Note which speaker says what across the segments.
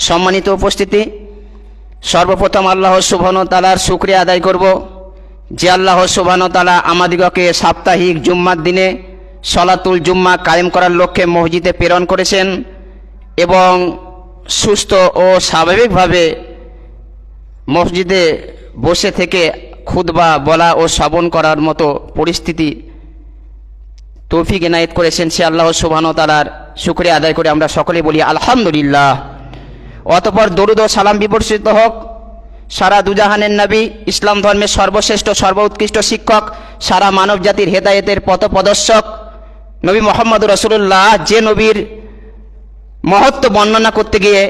Speaker 1: সম্মানিত উপস্থিতি, সর্বপ্রথম আল্লাহ সুবহানাহু ওয়া তাআলার শুকরিয়া আদায় করব যে আল্লাহ সুবহানাহু ওয়া তাআলা আমাদিগকে সাপ্তাহিক জুম্মার দিনে সলাতুল জুম্মা কায়েম করার লক্ষ্যে মসজিদে প্রেরণ করেছেন এবং সুস্থ ও স্বাভাবিকভাবে মসজিদে বসে থেকে খুতবা বলা ও শ্রবণ করার মতো পরিস্থিতি তৌফিক এনায়েত করেছেন। সে আল্লাহ সুবহানাহু ওয়া তাআলার শুকরিয়া আদায় করে আমরা সকলে বলি আলহামদুলিল্লাহ। অতঃপর দরুদ ও সালাম বিবর্ষিত হোক সারা দুজাহানের নবী, ইসলাম ধর্মের সর্বশ্রেষ্ঠ সর্বোৎকৃষ্ট শিক্ষক, সারা মানব জাতির হেদায়েতের পথপ্রদর্শক নবী মুহাম্মদ রাসূলুল্লাহ, যে নবীর মহত্ব বর্ণনা করতে গিয়ে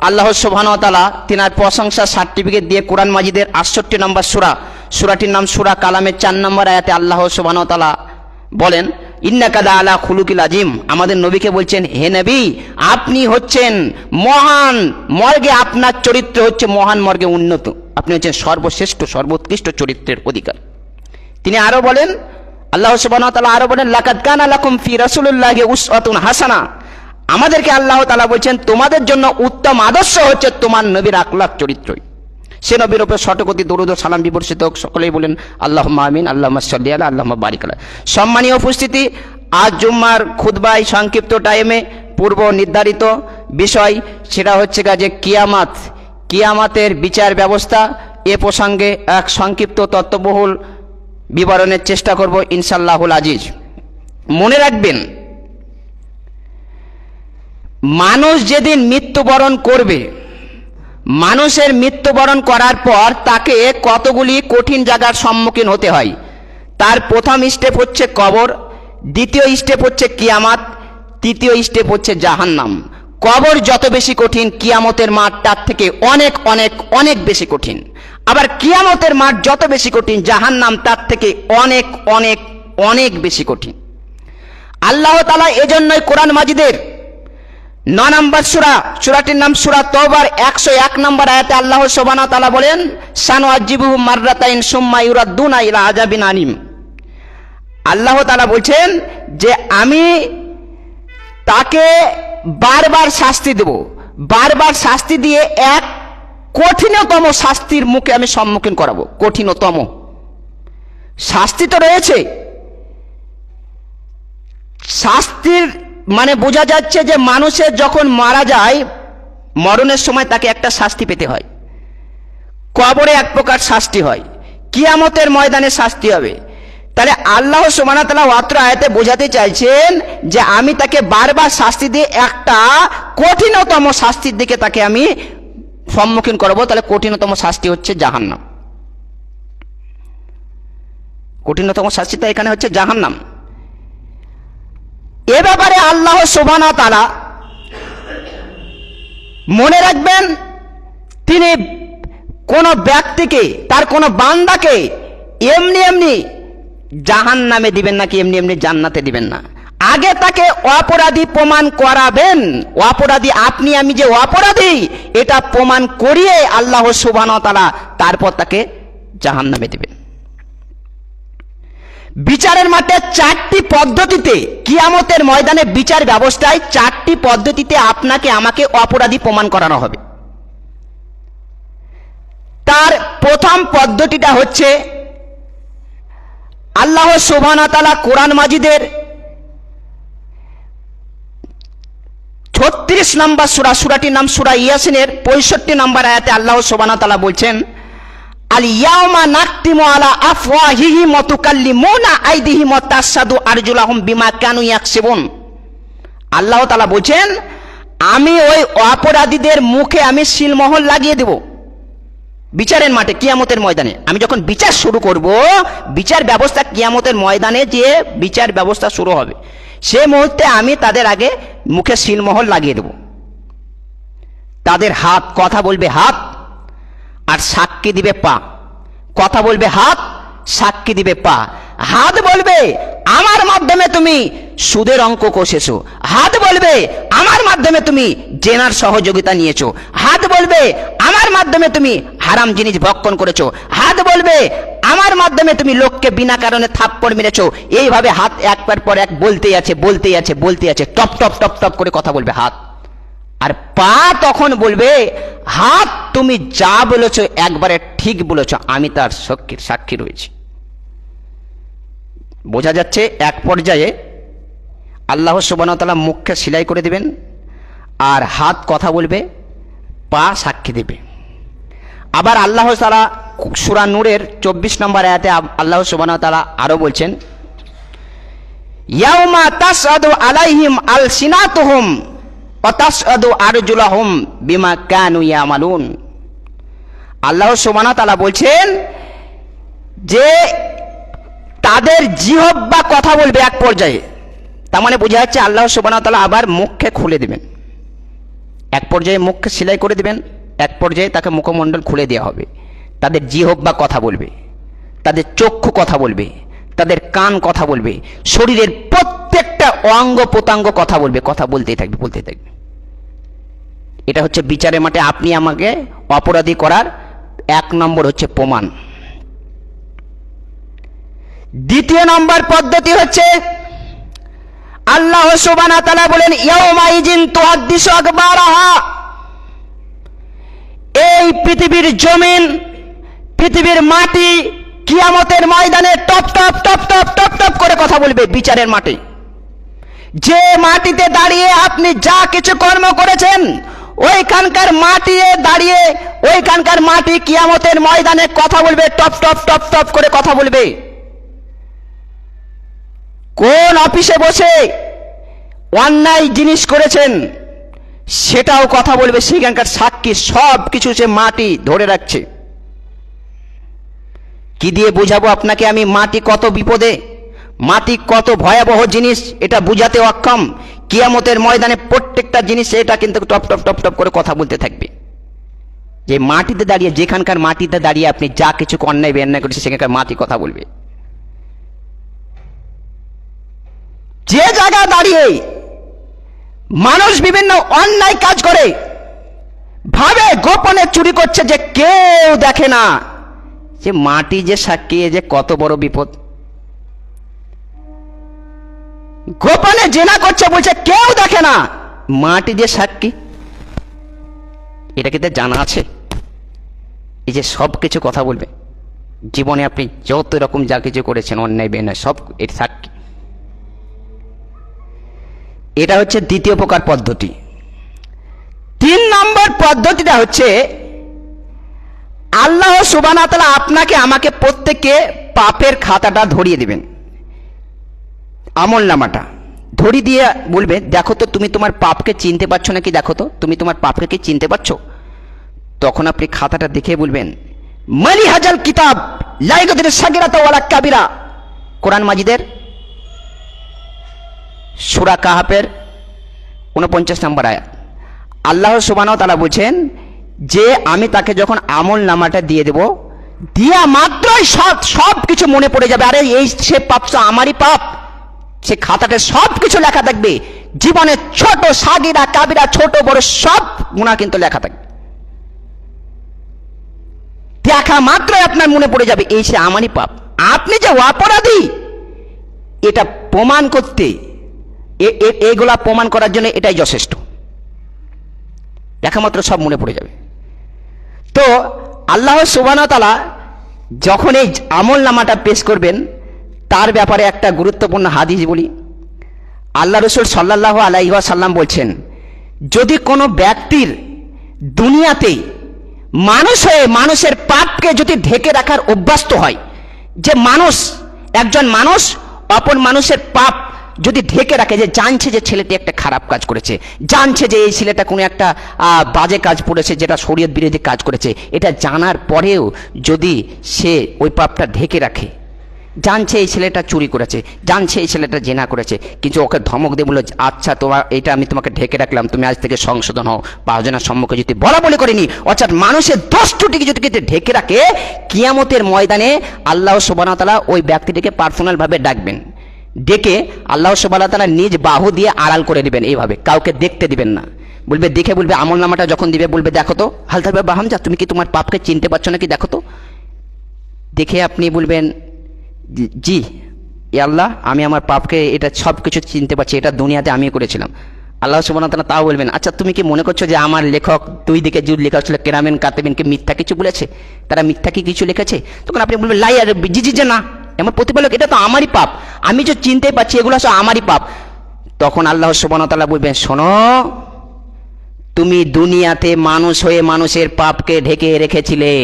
Speaker 1: আল্লাহ সুবহানাহু ওয়া তাআলা তিনার প্রশংসা সার্টিফিকেট দিয়ে কোরআন মাজিদের 68 নম্বর সূরাটির নাম সূরা কালামের 4 নম্বর আয়াতে আল্লাহ সুবহানাহু ওয়া তাআলা বলেন, ইন্নাকা লাআলা খুলুকিল আযীম। আমাদের নবীকে বলছেন, হে নবী, আপনি হচ্ছেন মহান মর্গে, আপনার চরিত্র হচ্ছে মহান মর্গে উন্নত, আপনি হচ্ছেন সর্বশ্রেষ্ঠ সর্বোৎকৃষ্ট চরিত্রের অধিকার। তিনি আরো বলেন, আল্লাহ সুবহানাহু ওয়া তাআলা আরো বলেন, লাকাদ কানা লাকুম ফি রাসূলিল্লাহি উসওয়াতুন হাসানা। আমাদেরকে আল্লাহ তাআলা বলছেন, তোমাদের জন্য উত্তম আদর্শ হচ্ছে তোমার নবীর আখলাক চরিত্রই। সে নবীর উপর শতকোটি দরুদ ও সালাম বিবর্ষিত হোক। সকলেই বলেন আল্লাহুম্মা আমিন, আল্লাহুম্মা সাল্লি আলা, আল্লাহুম্মা বারিক আলা। সম্মানীয় উপস্থিতি, আজ জুম্মার খুতবায় সংক্ষিপ্ত টাইমে পূর্ব নির্ধারিত বিষয় সেটা হচ্ছে যে কিয়ামতের বিচার ব্যবস্থা। এ প্রসঙ্গে এক সংক্ষিপ্ত তত্ত্ববহুল বিবরণের চেষ্টা করব ইনশাআল্লাহুল আজিজ। মনে রাখবেন, মানুষ যেদিন মৃত্যুবরণ করবে, মানুষের মৃত্যুবরণ করার পর তাকে কতগুলি কঠিন জায়গার সম্মুখীন হতে হয়। তার প্রথম স্টেপ হচ্ছে কবর, দ্বিতীয় স্টেপ হচ্ছে কিয়ামত, তৃতীয় স্টেপ হচ্ছে জাহান্নাম। কবর যত বেশি কঠিন, কিয়ামতের মাঠ তার থেকে অনেক অনেক অনেক বেশি কঠিন। আবার কিয়ামতের মাঠ যত বেশি কঠিন, জাহান্নাম তার থেকে অনেক অনেক অনেক বেশি কঠিন। আল্লাহ তাআলা এজন্যই কোরআন মাজিদের 9 নম্বর সূরাটির নাম সূরা তওবার 101 নম্বর আয়াতে আল্লাহ সুবহানাহু ওয়া তাআলা বলেন, সানুআজিবুহু মাররাতাইন সুম্মা ইউরাদ্দুনা ইলা আযাবিন আলিম। আল্লাহ তাআলা বলছেন যে আমি তাকে বারবার শাস্তি দেব, বারবার শাস্তি দিয়ে এক কঠিনতম শাস্তির মুখে আমি সম্মুখীন করাবো। কঠিনতম শাস্তি তো রয়েছে, শাস্তির মানে বোঝা যাচ্ছে যে মানুষের যখন মারা যায়, মরণের সময় তাকে একটা শাস্তি পেতে হয়, কবরে এক প্রকার শাস্তি হয়, কিয়ামতের ময়দানে শাস্তি হবে। তাহলে আল্লাহ সুবহানাহু ওয়া তাআলা অত্র আয়াতে বোঝাতে চাইছেন যে আমি তাকে বারবার শাস্তি দিয়ে একটা কঠিনতম শাস্তির দিকে তাকে আমি সম্মুখীন করব। তাহলে কঠিনতম শাস্তি হচ্ছে জাহান্নাম। কঠিনতম শাস্তিটা এখানে হচ্ছে জাহান্নাম। এ ব্যাপারে আল্লাহ সুবহানাহু ওয়া তাআলা মনে রাখবেন, তিনি কোন ব্যক্তিকে, তার কোন বান্দাকে এমনি এমনি জাহান্নামে দিবেন না, কি এমনি এমনি জান্নাতে দিবেন না। আগে তাকে অপরাধী প্রমাণ করাবেন। অপরাধী আপনি আমি যে অপরাধী এটা প্রমাণ করিয়ে আল্লাহ সুবহানাহু ওয়া তাআলা তারপর তাকে জাহান্নামে দিবেন। বিচারের মাঠে 4টি পদ্ধতিতে, কিয়ামতের ময়দানে বিচার ব্যবস্থায় 4টি পদ্ধতিতে আপনাকে আমাকে অপরাধী প্রমাণ করানো হবে। তার প্রথম পদ্ধতিটা হচ্ছে আল্লাহ সুবহানাহু ওয়া তাআলা কোরআন মাজিদের 36 নম্বর সূরাটির নাম সূরা ইয়াসিনের 65 নম্বর আয়াতে আল্লাহ সুবহানাহু ওয়া তাআলা বলছেন, আল ইয়াউমা নাকতিমু আলা আফওয়াহিহিম ওয়া তুকাল্লিমুনা আইদিহিম ওয়া তাশহাদু আরজুলাহুম বিমা কানু ইয়াকসিবুন। আল্লাহ তাআলা বলছেন, আমি ওই অপরাধীদের মুখে আমি সিলমোহর লাগিয়ে দেব বিচারের মাঠে, কিয়ামতের ময়দানে। আমি যখন বিচার শুরু করব, বিচার ব্যবস্থা কিয়ামতের ময়দানে যে বিচার ব্যবস্থা শুরু হবে, সে মুহূর্তে আমি তাদের আগে মুখে সিলমোহর লাগিয়ে দেব। তাদের হাত, কথা বলবে হাত আর সাক্ষী দিবে পা। কথা বলবে হাত, সাক্ষী দিবে পা। হাত বলবে আমার মাধ্যমে তুমি সুদের অঙ্ক কষেছো, হাত বলবে আমার মাধ্যমে তুমি জেনার সহযোগিতা নিয়েছো, হাত বলবে আমার মাধ্যমে তুমি হারাম জিনিস ভক্ষণ করেছো, হাত বলবে আমার মাধ্যমে তুমি লোককে বিনা কারণে থাপ্পড় মেরেছো। এইভাবে হাত একবার পর এক বলতেই আছে, টপ টপ টপ টপ করে কথা বলবে হাত। আর পা তখন বলবে হাত তুমি যা বলেছ একবারে ঠিক বলেছ, আমি তার সাক্ষী রয়েছি। বোঝা যাচ্ছে এক পর্যায়ে আল্লাহ সুবহানাহু ওয়া তাআলা মুখকে সেলাই করে দিবেন, আর হাত কথা বলবে, পা সাক্ষী দেবে। আবার আল্লাহ তাআলা সূরা নূরের 24 নম্বর আয়াতে আল্লাহ সুবহানাহু ওয়া তাআলা আরো বলছেন, ইয়াউমা তাসআদু আলাইহিম আলসিনাতুহুম ওয়া তাসআদু আরজুলুহুম বিমা কানু ইয়ামালুন। আল্লাহ সুবহানাহু ওয়া তাআলা বলছেন যে তাদের জিহ্বা কথা বলবে এক পর্যায়ে। তার মানে বোঝা যাচ্ছে আল্লাহ সুবহানাহু ওয়া তাআলা আবার মুখকে খুলে দিবেন। এক পর্যায়ে মুখকে সেলাই করে দিবেন, এক পর্যায়ে তাকে মুখমণ্ডল খুলে দেওয়া হবে। তাদের জিহ্বা কথা বলবে, তাদের চক্ষু কথা বলবে, তাদের কান কথা বলবে, শরীরের প্রত্যেকটা অঙ্গ প্রত্যঙ্গ কথা বলবে, কথা বলতেই থাকবে, বলতেই থাকবে। এটা হচ্ছে বিচারের মাঠে আপনি আমাকে অপরাধী করার এক নম্বর হচ্ছে প্রমাণ। দ্বিতীয় নম্বর পদ্ধতি হচ্ছে আল্লাহ সুবহানাহু ওয়া তাআলা বলেন, ইয়াউমাইজিন তুহাদ্দিসু আখবারাহা। এই পৃথিবীর জমিন, পৃথিবীর মাটি কিয়ামতের ময়দানে top top top top top top করে কথা বলবে বিচারের মাঠে। যে মাটিতে দাঁড়িয়ে আপনি যা কিছু কর্ম করেছেন, ওইখানকার মাটি দাঁড়িয়ে ওইখানকার মাটি কিয়ামতের ময়দানে কথা বলবে, টপ টপ টপ টপ করে কথা বলবে। কোন অফিসে বসে অন্যায় জিনিস করেছেন সেটাও কথা বলবে, সেখানকার সাক্ষী সব কিছু সে মাটি ধরে রাখছে। কি দিয়ে বুঝাবো আপনাকে আমি মাটি কত বিপদে, মাটি কত ভয়াবহ জিনিস, এটা বুঝাতে অক্ষম। কিয়ামতের ময়দানে প্রত্যেকটা জিনিস এটা কিন্তু টপ টপ টপ টপ করে কথা বলতে থাকবে। যে মাটিতে দাঁড়িয়ে, যেখানকার মাটিতে দাঁড়িয়ে আপনি যা কিছু অন্যায় বেন্যায় করেছে সেখানকার মাটি কথা বলবে। যে জায়গা দাঁড়িয়ে মানুষ বিভিন্ন অন্যায় কাজ করে, ভাবে গোপনে চুরি করছে, যে কেউ দেখে না, যে মাটি যে সাক্ষী, যে কত বড় বিপদ। গোপনে জেনা করছে, বলছে কেউ দেখে না, মাটি যে সাক্ষী। এটা কিন্তু জানা আছে। এই যে সব কিছু কথা বলবে, জীবনে আপনি যত রকম যা কিছু করেছেন অন্যায় বেন্যায় সব এর সাক্ষী। এটা হচ্ছে দ্বিতীয় প্রকার পদ্ধতি। 3 নম্বর পদ্ধতিটা হচ্ছে আল্লাহ সুবহানাহু ওয়া তাআলা আপনাকে আমাকে প্রত্যেককে পাপের খাতাটা ধরিয়ে দিবেন, আমলনামাটা ধরিয়ে দিয়ে বলবে, দেখো তো তুমি তোমার পাপকে চিনতে পারছো নাকি, দেখো তো তুমি তোমার পাপকে কি চিনতে পারছো। তখন আপনি খাতাটা দেখে বলবেন, মালি হাজাল কিতাব লা ইয়াগদিরু সাগীরাতা ওয়ালা কাবীরা। কোরআন মাজিদের সূরা কাহাফের 49 নম্বর আয়াত। আল্লাহ সুবহানাহু ওয়া তাআলা বলছেন যে আমি তাকে যখন আমল নামাটা দিয়ে দেব, দিয়া মাত্রই সব কিছু মনে পড়ে যাবে। আরে এই সে পাপ তো আমারই পাপ, সে খাতাতে সব কিছু লেখা থাকবে। জীবনে ছোট সাগীরা কাবীরা, ছোট বড় সব গুনাহ কিন্তু লেখা থাকবে। দেখা মাত্রই আপনার মনে পড়ে যাবে এই সে আমারই পাপ, আপনি যে অপরাধী। এটা প্রমাণ করতে, এইগুলা প্রমাণ করার জন্য এটাই যথেষ্ট। দেখা মাত্র সব মনে পড়ে যাবে। তো আল্লাহ সুবহানাহু ওয়া তাআলা যখন এই আমল নামাটা পেশ করবেন, তার ব্যাপারে একটা গুরুত্বপূর্ণ হাদিস বলি। আল্লাহ রাসূল সাল্লাল্লাহু আলাইহি ওয়াসাল্লাম বলছেন, যদি কোনো ব্যক্তির দুনিয়াতে মানুষ হয়ে মানুষের পাপকে যদি ঢেকে রাখার অভ্যস্ত হয়, যে মানুষ, একজন মানুষ অপর মানুষের পাপ যদি ঢেকে রাখে, যে জানছে যে ছেলেটি একটা খারাপ কাজ করেছে, জানছে যে এই ছেলেটা কোনো একটা বাজে কাজ করেছে, যেটা শরীয়ত বিরোধী কাজ করেছে, এটা জানার পরেও যদি সে ওই পাপটা ঢেকে রাখে, জানছে এই ছেলেটা চুরি করেছে, জানছে এই ছেলেটা জেনা করেছে, কিন্তু ওকে ধমক দিয়ে বললো, আচ্ছা তোমার এটা আমি তোমাকে ঢেকে রাখলাম, তুমি আজ থেকে সংশোধন হও, 5 জনের সম্মুখে যদি বলা বলে করেনি, অর্থাৎ মানুষের দোষ ত্রুটিকে যদি ঢেকে রাখে, কিয়ামতের ময়দানে আল্লাহ সুবহানাহু ওয়া তাআলা ওই ব্যক্তিটিকে পার্সোনাল ভাবে ডাকবেন। ডেকে আল্লাহ সুবহানাহু ওয়া তাআলা নিজ বাহু দিয়ে আড়াল করে দিবেন, এইভাবে কাউকে দেখতে দিবেন না। বলবে, দেখে বলবে, আমল নামাটা যখন দিবে বলবে, দেখো তো হালতা বাহামজা, তুমি কি তোমার পাপকে চিনতে পারছো নাকি, দেখো তো। দেখে আপনি বলবেন, জি এ আল্লাহ, আমি আমার পাপকে এটা সব কিছু চিনতে পারছি, এটা দুনিয়াতে আমি করেছিলাম। আল্লাহ সুবহানাহু ওয়া তাআলা তাও বলবেন, আচ্ছা তুমি কি মনে করছো যে আমার লেখক দুই দিকে যে লেখা ছিল কেরামেন কাতিবিনকে মিথ্যা কিছু বলেছে, তারা মিথ্যা কি কিছু লিখেছে? তখন আপনি বলবেন লাই আর জি জি যে না, এমন প্রতিপালক এটা তো আমারই পাপ, আমি যে চিনতে পারছি এগুলো সব আমারই পাপ। তখন আল্লাহ সুবহানাহু ওয়া তাআলা বলবেন, শোনো, তুমি দুনিয়াতে মানুষ হয়ে মানুষের পাপকে ঢেকে রেখেছিলে,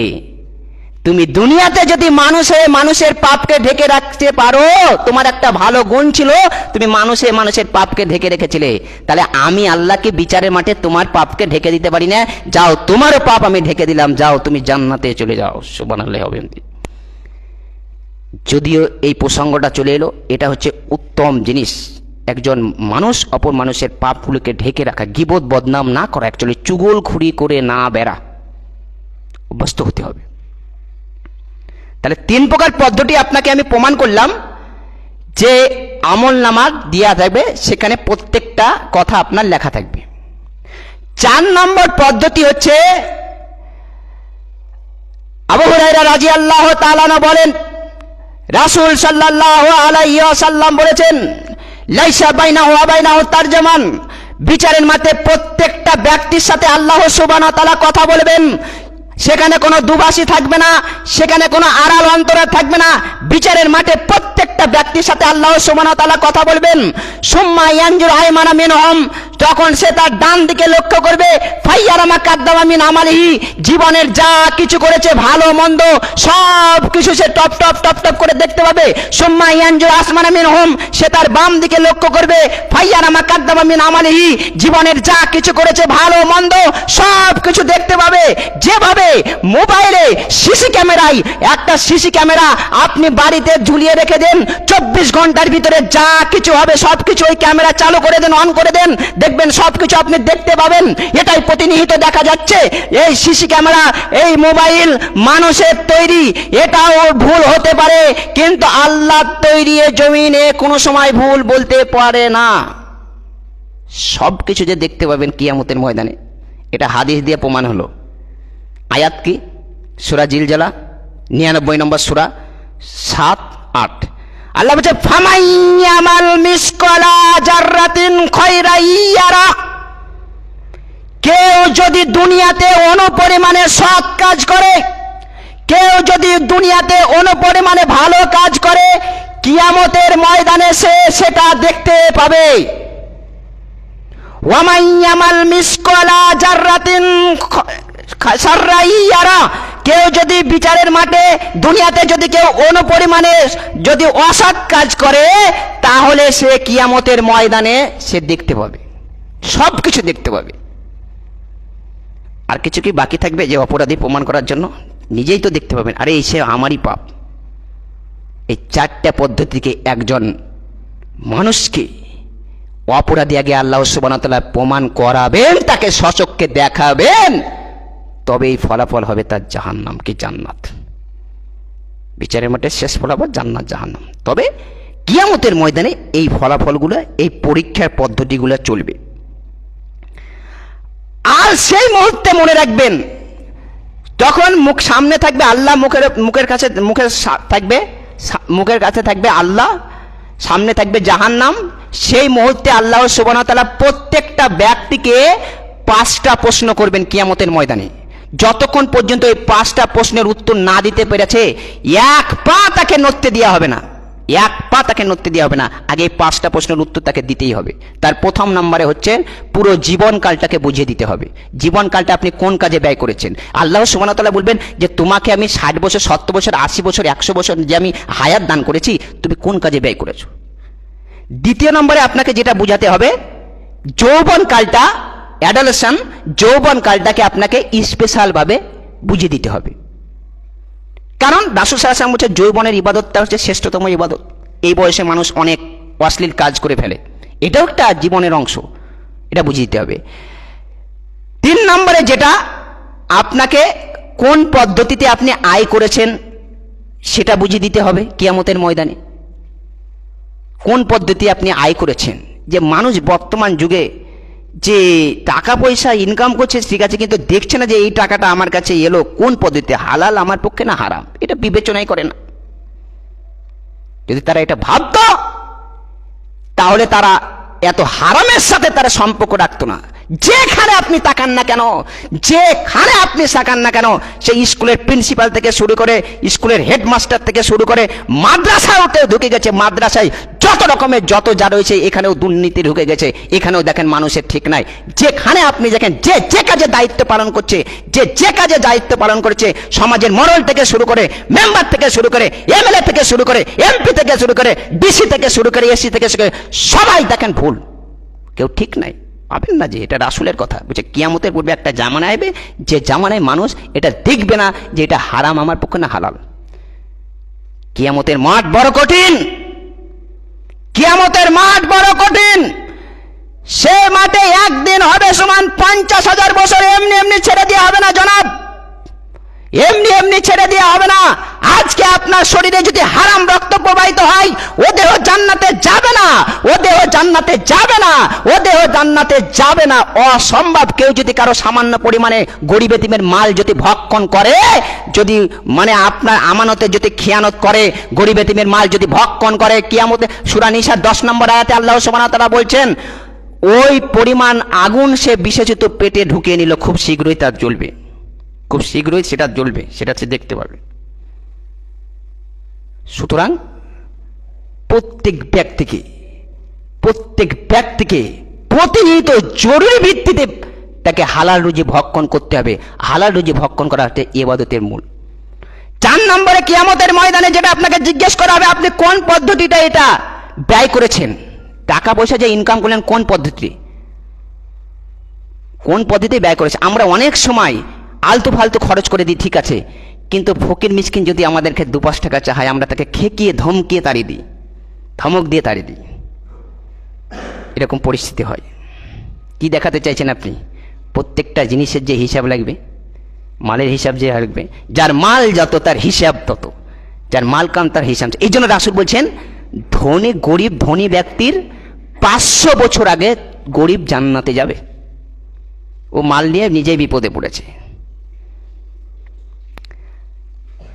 Speaker 1: তুমি দুনিয়াতে যদি মানুষ হয়ে মানুষের পাপকে ঢেকে রাখতে পারো, তোমার একটা ভালো গুণ ছিল, তুমি মানুষে মানুষের পাপকে ঢেকে রেখেছিলে, তাহলে আমি আল্লাহকে বিচারের মাঠে তোমার পাপকে ঢেকে দিতে পারি না? যাও, তোমারও পাপ আমি ঢেকে দিলাম, যাও তুমি জান্নাতে চলে যাও। সুবহানাল্লাহ হবে। যদিও এই প্রসঙ্গটা চলে এলো, এটা হচ্ছে উত্তম জিনিস, একজন মানুষ অপর মানুষের পাপগুলোকে ঢেকে রাখা, গীবত বদনাম না করা, অ্যাকচুয়ালি চুগলখুরি করে না বেড়া, অভ্যস্ত হতে হবে। তাহলে 3 প্রকার পদ্ধতি আপনাকে আমি প্রমাণ করলাম যে আমল নামা দেওয়া থাকবে, সেখানে প্রত্যেকটা কথা আপনার লেখা থাকবে। 4 নম্বর পদ্ধতি হচ্ছে, আবু হুরায়রা রাদিয়াল্লাহু তাআলা আনহু বলেন, রাসূল সাল্লাল্লাহু আলাইহি ওয়াসাল্লাম বলেছেন, লাইসা বাইনাহু ওয়া বাইনাহু তারজামান, বিচারের মাঠে প্রত্যেকটা ব্যক্তির সাথে আল্লাহ সুবহানাহু ওয়া তাআলা কথা বলবেন, সেখানে কোনো দুভাষী থাকবে না, সেখানে কোনো আড়াল অন্তরা থাকবে না, বিচারের মাঠে প্রত্যেকটা ব্যক্তির সাথে আল্লাহ সুবহানাহু ওয়া তাআলা কথা বলবেন। সুম্মা ইয়ানজুর আইমানা মিনহুম, তখন সে তার ডান দিকে লক্ষ্য করবে, ফাইয়ারা মা কাদ্দামা মিন আমালিহি, জীবনের যা কিছু করেছে ভালো মন্দ সব কিছু সে টপ টপ টপ টপ করে দেখতে পাবে। সুম্মা ইয়ানজুর আসমানা মিনহুম, সে তার বাম দিকে লক্ষ্য করবে, ফাইয়ারা মা কাদ্দামা মিন আমালিহি, জীবনের যা কিছু করেছে ভালো মন্দ সব কিছু দেখতে পাবে। যেভাবে মোবাইলে সিসি ক্যামেরায়, একটা সিসি ক্যামেরা আপনি বাড়িতে ঝুলিয়ে রেখে দেন, 24 ঘন্টার ভিতরে যা কিছু হবে সবকিছু ওই ক্যামেরা চালু করে দেন, অন করে দেন, দেখবেন সবকিছু আপনি দেখতে পাবেন। এটাই প্রতিনিয়ত দেখা যাচ্ছে। এই সিসি ক্যামেরা, এই মোবাইল মানুষের তৈরি, এটাও ভুল হতে পারে, কিন্তু আল্লাহর তৈরি এ জমিনে কোনো সময় ভুল বলতে পারে না। সবকিছু যে দেখতে পাবেন কিয়ামতের ময়দানে, এটা হাদিস দিয়ে প্রমাণ হলো। আয়াত কি? সূরা জিলজালা 99 নম্বর সূরা 7-8। আল্লাহ বলছে, ফামাইয়ামাল মিসকালা জাররাতিন খায়রান ইয়ারা, কেউ যদি দুনিয়াতে অনুপরিমাণে সৎ কাজ করে, কেউ যদি দুনিয়াতে অনুপরিমাণে ভালো কাজ করে, কিয়ামতের ময়দানে সে সেটা দেখতে পাবে। ওয়ামাইয়ামাল মিসকালা জাররাতিন শাররান ইয়ারা, কেউ যদি বিচারের মাঠে দুনিয়াতে যদি কেউ অনুপরিমাণে যদি অসৎ কাজ করে, তাহলে সে কিয়ামতের ময়দানে সে দেখতে পাবে, সব কিছু দেখতে পাবে। আর কিছু কি বাকি থাকবে যে অপরাধী প্রমাণ করার জন্য? নিজেই তো দেখতে পাবেন, আরে এই সে আমারই পাপ। এই 4টা পদ্ধতিকে একজন মানুষকে অপরাধী আগে আল্লাহ সুবহানাহু ওয়া তাআলা প্রমাণ করাবেন, তাকে সচক্ষে দেখাবেন, তবে এই ফলাফল হবে তার জাহান্নাম কি জান্নাত। বিচারের মাঠে শেষ ফলাফল জান্নাত জাহান্নাম। তবে কিয়ামতের ময়দানে এই ফলাফলগুলো, এই পরীক্ষার পদ্ধতিগুলো চলবে। আর সেই মুহূর্তে মনে রাখবেন, তখন মুখ সামনে থাকবে আল্লাহ, মুখের কাছে মুখের কাছে থাকবে আল্লাহ, সামনে থাকবে জাহান্নাম। সেই মুহূর্তে আল্লাহ সুবহানাহু ওয়া তাআলা প্রত্যেকটা ব্যক্তিকে 5টা প্রশ্ন করবেন কিয়ামতের ময়দানে। যতক্ষণ পর্যন্ত এই 5টা প্রশ্নের উত্তর না দিতে পেরেছে, এক পা তাকে নড়তে দেওয়া হবে না, এক পা তাকে নড়তে দেওয়া হবে না। আগে এই 5টা প্রশ্নের উত্তর তাকে দিতেই হবে। তার প্রথম নম্বরে হচ্ছে পুরো জীবনকালটাকে বুঝিয়ে দিতে হবে। জীবনকালটা আপনি কোন কাজে ব্যয় করেছেন। আল্লাহ সুবহানাহু ওয়া তাআলা বলবেন যে তোমাকে আমি 60 বছর, 70 বছর, 80 বছর, 100 বছর যে আমি হায়াত দান করেছি, তুমি কোন কাজে ব্যয় করেছো। দ্বিতীয় নম্বরে আপনাকে যেটা বুঝাতে হবে, যৌবনকালটা, অ্যাডোলেশন, যৌবনকালটাকে আপনাকে স্পেশালভাবে বুঝিয়ে দিতে হবে। কারণ রাসূল সাল্লাল্লাহু আলাইহি ওয়াসাল্লাম বলছে যৌবনের ইবাদতটা হচ্ছে শ্রেষ্ঠতম ইবাদত। এই বয়সে মানুষ অনেক অশ্লীল কাজ করে ফেলে, এটাও একটা জীবনের অংশ, এটা বুঝিয়ে দিতে হবে। 3 নম্বরে যেটা আপনাকে কোন পদ্ধতিতে আপনি আয় করেছেন সেটা বুঝিয়ে দিতে হবে কিয়ামতের ময়দানে। কোন পদ্ধতি আপনি আয় করেছেন। যে মানুষ বর্তমান যুগে যে টাকা পয়সা ইনকাম করছে ঠিক আছে, কিন্তু দেখছে না যে এই টাকাটা আমার কাছে এলো কোন পদ্ধতিতে, হালাল আমার পক্ষে না হারাম, এটা বিবেচনাই করে না। যদি তারা এটা ভাবতো তাহলে তারা এত হারামের সাথে তারা সম্পর্ক রাখতো না। যেখানে আপনি তাকান না কেন, যেখানে আপনি তাকান না কেন, সেই স্কুলের প্রিন্সিপাল থেকে শুরু করে, স্কুলের হেডমাস্টার থেকে শুরু করে, মাদ্রাসাতেও ঢুকে গেছে। মাদ্রাসায় যত রকমের যত যা রয়েছে, এখানেও দুর্নীতি ঢুকে গেছে। এখানেও দেখেন মানুষের ঠিক নাই। যেখানে আপনি দেখেন যে কাজে দায়িত্ব পালন করছে, যে কাজে দায়িত্ব পালন করছে, সমাজের মরল থেকে শুরু করে, মেম্বার থেকে শুরু করে, এমএলএ থেকে শুরু করে, এমপি থেকে শুরু করে, ডিসি থেকে শুরু করে, এসি থেকে শুরু করে, সবাই দেখেন ভুল, কেউ ঠিক নাই। পাবেন না যে এটা রাসূলের কথা বুঝছে। কিয়ামতের পূর্বে একটা জামানা আসবে, যে জামানায় মানুষ এটা দেখবে না যে এটা হারাম আমার পক্ষে না হালাল। কিয়ামতের মাঠ বড় কঠিন, কিয়ামতের মাঠ বড় কঠিন। সে মাঠে একদিন হবে সমান 50,000 বছর। এমনি এমনি ছেড়ে দেওয়া হবে না জনাব, এমনি এমনি ছেড়ে দেওয়া হবে না। আজকে আপনার শরীরে যদি হারাম রক্ত প্রবাহিত হয়, ও দেহ জান্নাতে যাবে না, ও দেহ জান্নাতে যাবে না, ও দেহ জান্নাতে যাবে না। অসম্ভব। কেউ যদি কারো সামান্য পরিমাণে গরিব এতিমের মাল যদি ভক্ষণ করে, যদি মানে আপনার আমানতে যদি খিয়ানত করে, গরিব এতিমের মাল যদি ভক্ষণ করে, কিয়ামতে সূরা নিসার 10 নম্বর আয়াতে আল্লাহ সুবহানাহু ওয়া তাআলা বলছেন, ওই পরিমাণ আগুন সে বিশেষিত পেটে ঢুকিয়ে নিল, খুব শীঘ্রই তার জ্বলবে, খুব শীঘ্রই সেটা জ্বলবে, সেটা সে দেখতে পাবে। সুতরাং প্রত্যেক ব্যক্তিকে প্রতিনিয়ত জরুরি ভিত্তিতে তাকে হালাল রুজি ভক্ষণ করতে হবে। হালাল রুজি ভক্ষণ করা হচ্ছে ইবাদতের মূল। 4 নম্বরে কিয়ামতের ময়দানে যেটা আপনাকে জিজ্ঞেস করা হবে, আপনি কোন পদ্ধতিটা এটা ব্যয় করেছেন, টাকা পয়সা যে ইনকাম করলেন কোন পদ্ধতিতে ব্যয় করেছেন। আমরা অনেক সময় আলতু ফালতু খরচ করে দিই, ঠিক আছে, কিন্তু ফকির মিসকিন যদি আমাদেরকে 2-5 টাকা চায়, আমরা তাকে খেকিয়ে ধমকিয়ে তাড়িয়ে দিই, ধমক দিয়ে তাড়িয়ে দিই। এরকম পরিস্থিতি হয়। কি দেখাতে চাইছেন আপনি? প্রত্যেকটা জিনিসের যে হিসাব লাগবে, মালের হিসাব যে লাগবে, যার মাল যত তার হিসাব তত, যার মাল কাম তার হিসাব। এই জন্য রাসূল বলছেন, ধনী ব্যক্তির 500 বছর আগে গরিব জান্নাতে যাবে। ও মাল নিয়ে নিজেই বিপদে পড়েছে।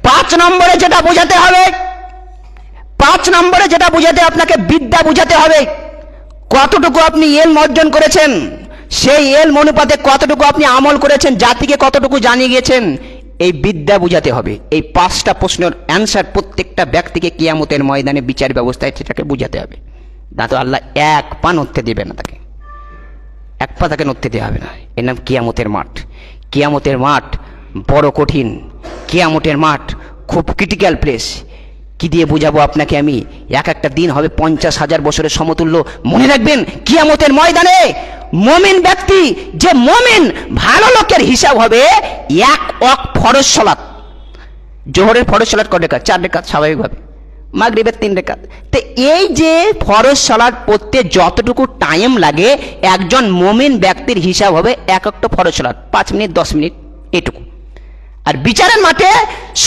Speaker 1: 5 নম্বরে যেটা বোঝাতে হবে, 5 নম্বরে যেটা বোঝাতে আপনাকে বিদ্যা বোঝাতে হবে, কতটুকু আপনি ইলম অর্জন করেছেন, সেই ইলম অনুপাতে কতটুকু আপনি আমল করেছেন, জাতিকে কতটুকু জানিয়ে গেছেন, এই বিদ্যা বোঝাতে হবে। এই 5টা প্রশ্নের অ্যান্সার প্রত্যেকটা ব্যক্তিকে কিয়ামতের ময়দানে বিচার ব্যবস্থায় সেটাকে বোঝাতে হবে। না তো আল্লাহ এক পা নড়তে দেবে না, তাকে এক পা তাকে নড়তে দেওয়া হবে না। এর নাম কিয়ামতের মাঠ। কিয়ামতের মাঠ বড় কঠিন, কিয়ামতের মাঠ খুব ক্রিটিক্যাল প্লেস। কি দিয়ে বোঝাবো আপনাকে আমি? একটা দিন হবে 50,000 বছরের সমতুল্য। মনে রাখবেন, কিয়ামতের ময়দানে মুমিন ব্যক্তি, যে মুমিন ভালো লোকের হিসাব হবে 1 ওয়াক্ত ফরজ সালাত। জোহরের ফরজ সালাত কত রেখাত? 4 রেখাত স্বাভাবিকভাবে, মাগরিবের 3 রেখাত। তো এই যে ফরজ সালাত পড়তে যতটুকু টাইম লাগে, একজন মুমিন ব্যক্তির হিসাব হবে 1 ওয়াক্ত ফরজ সালাত, 5 মিনিট 10 মিনিট এটুকু। আর বিচারের মাঠে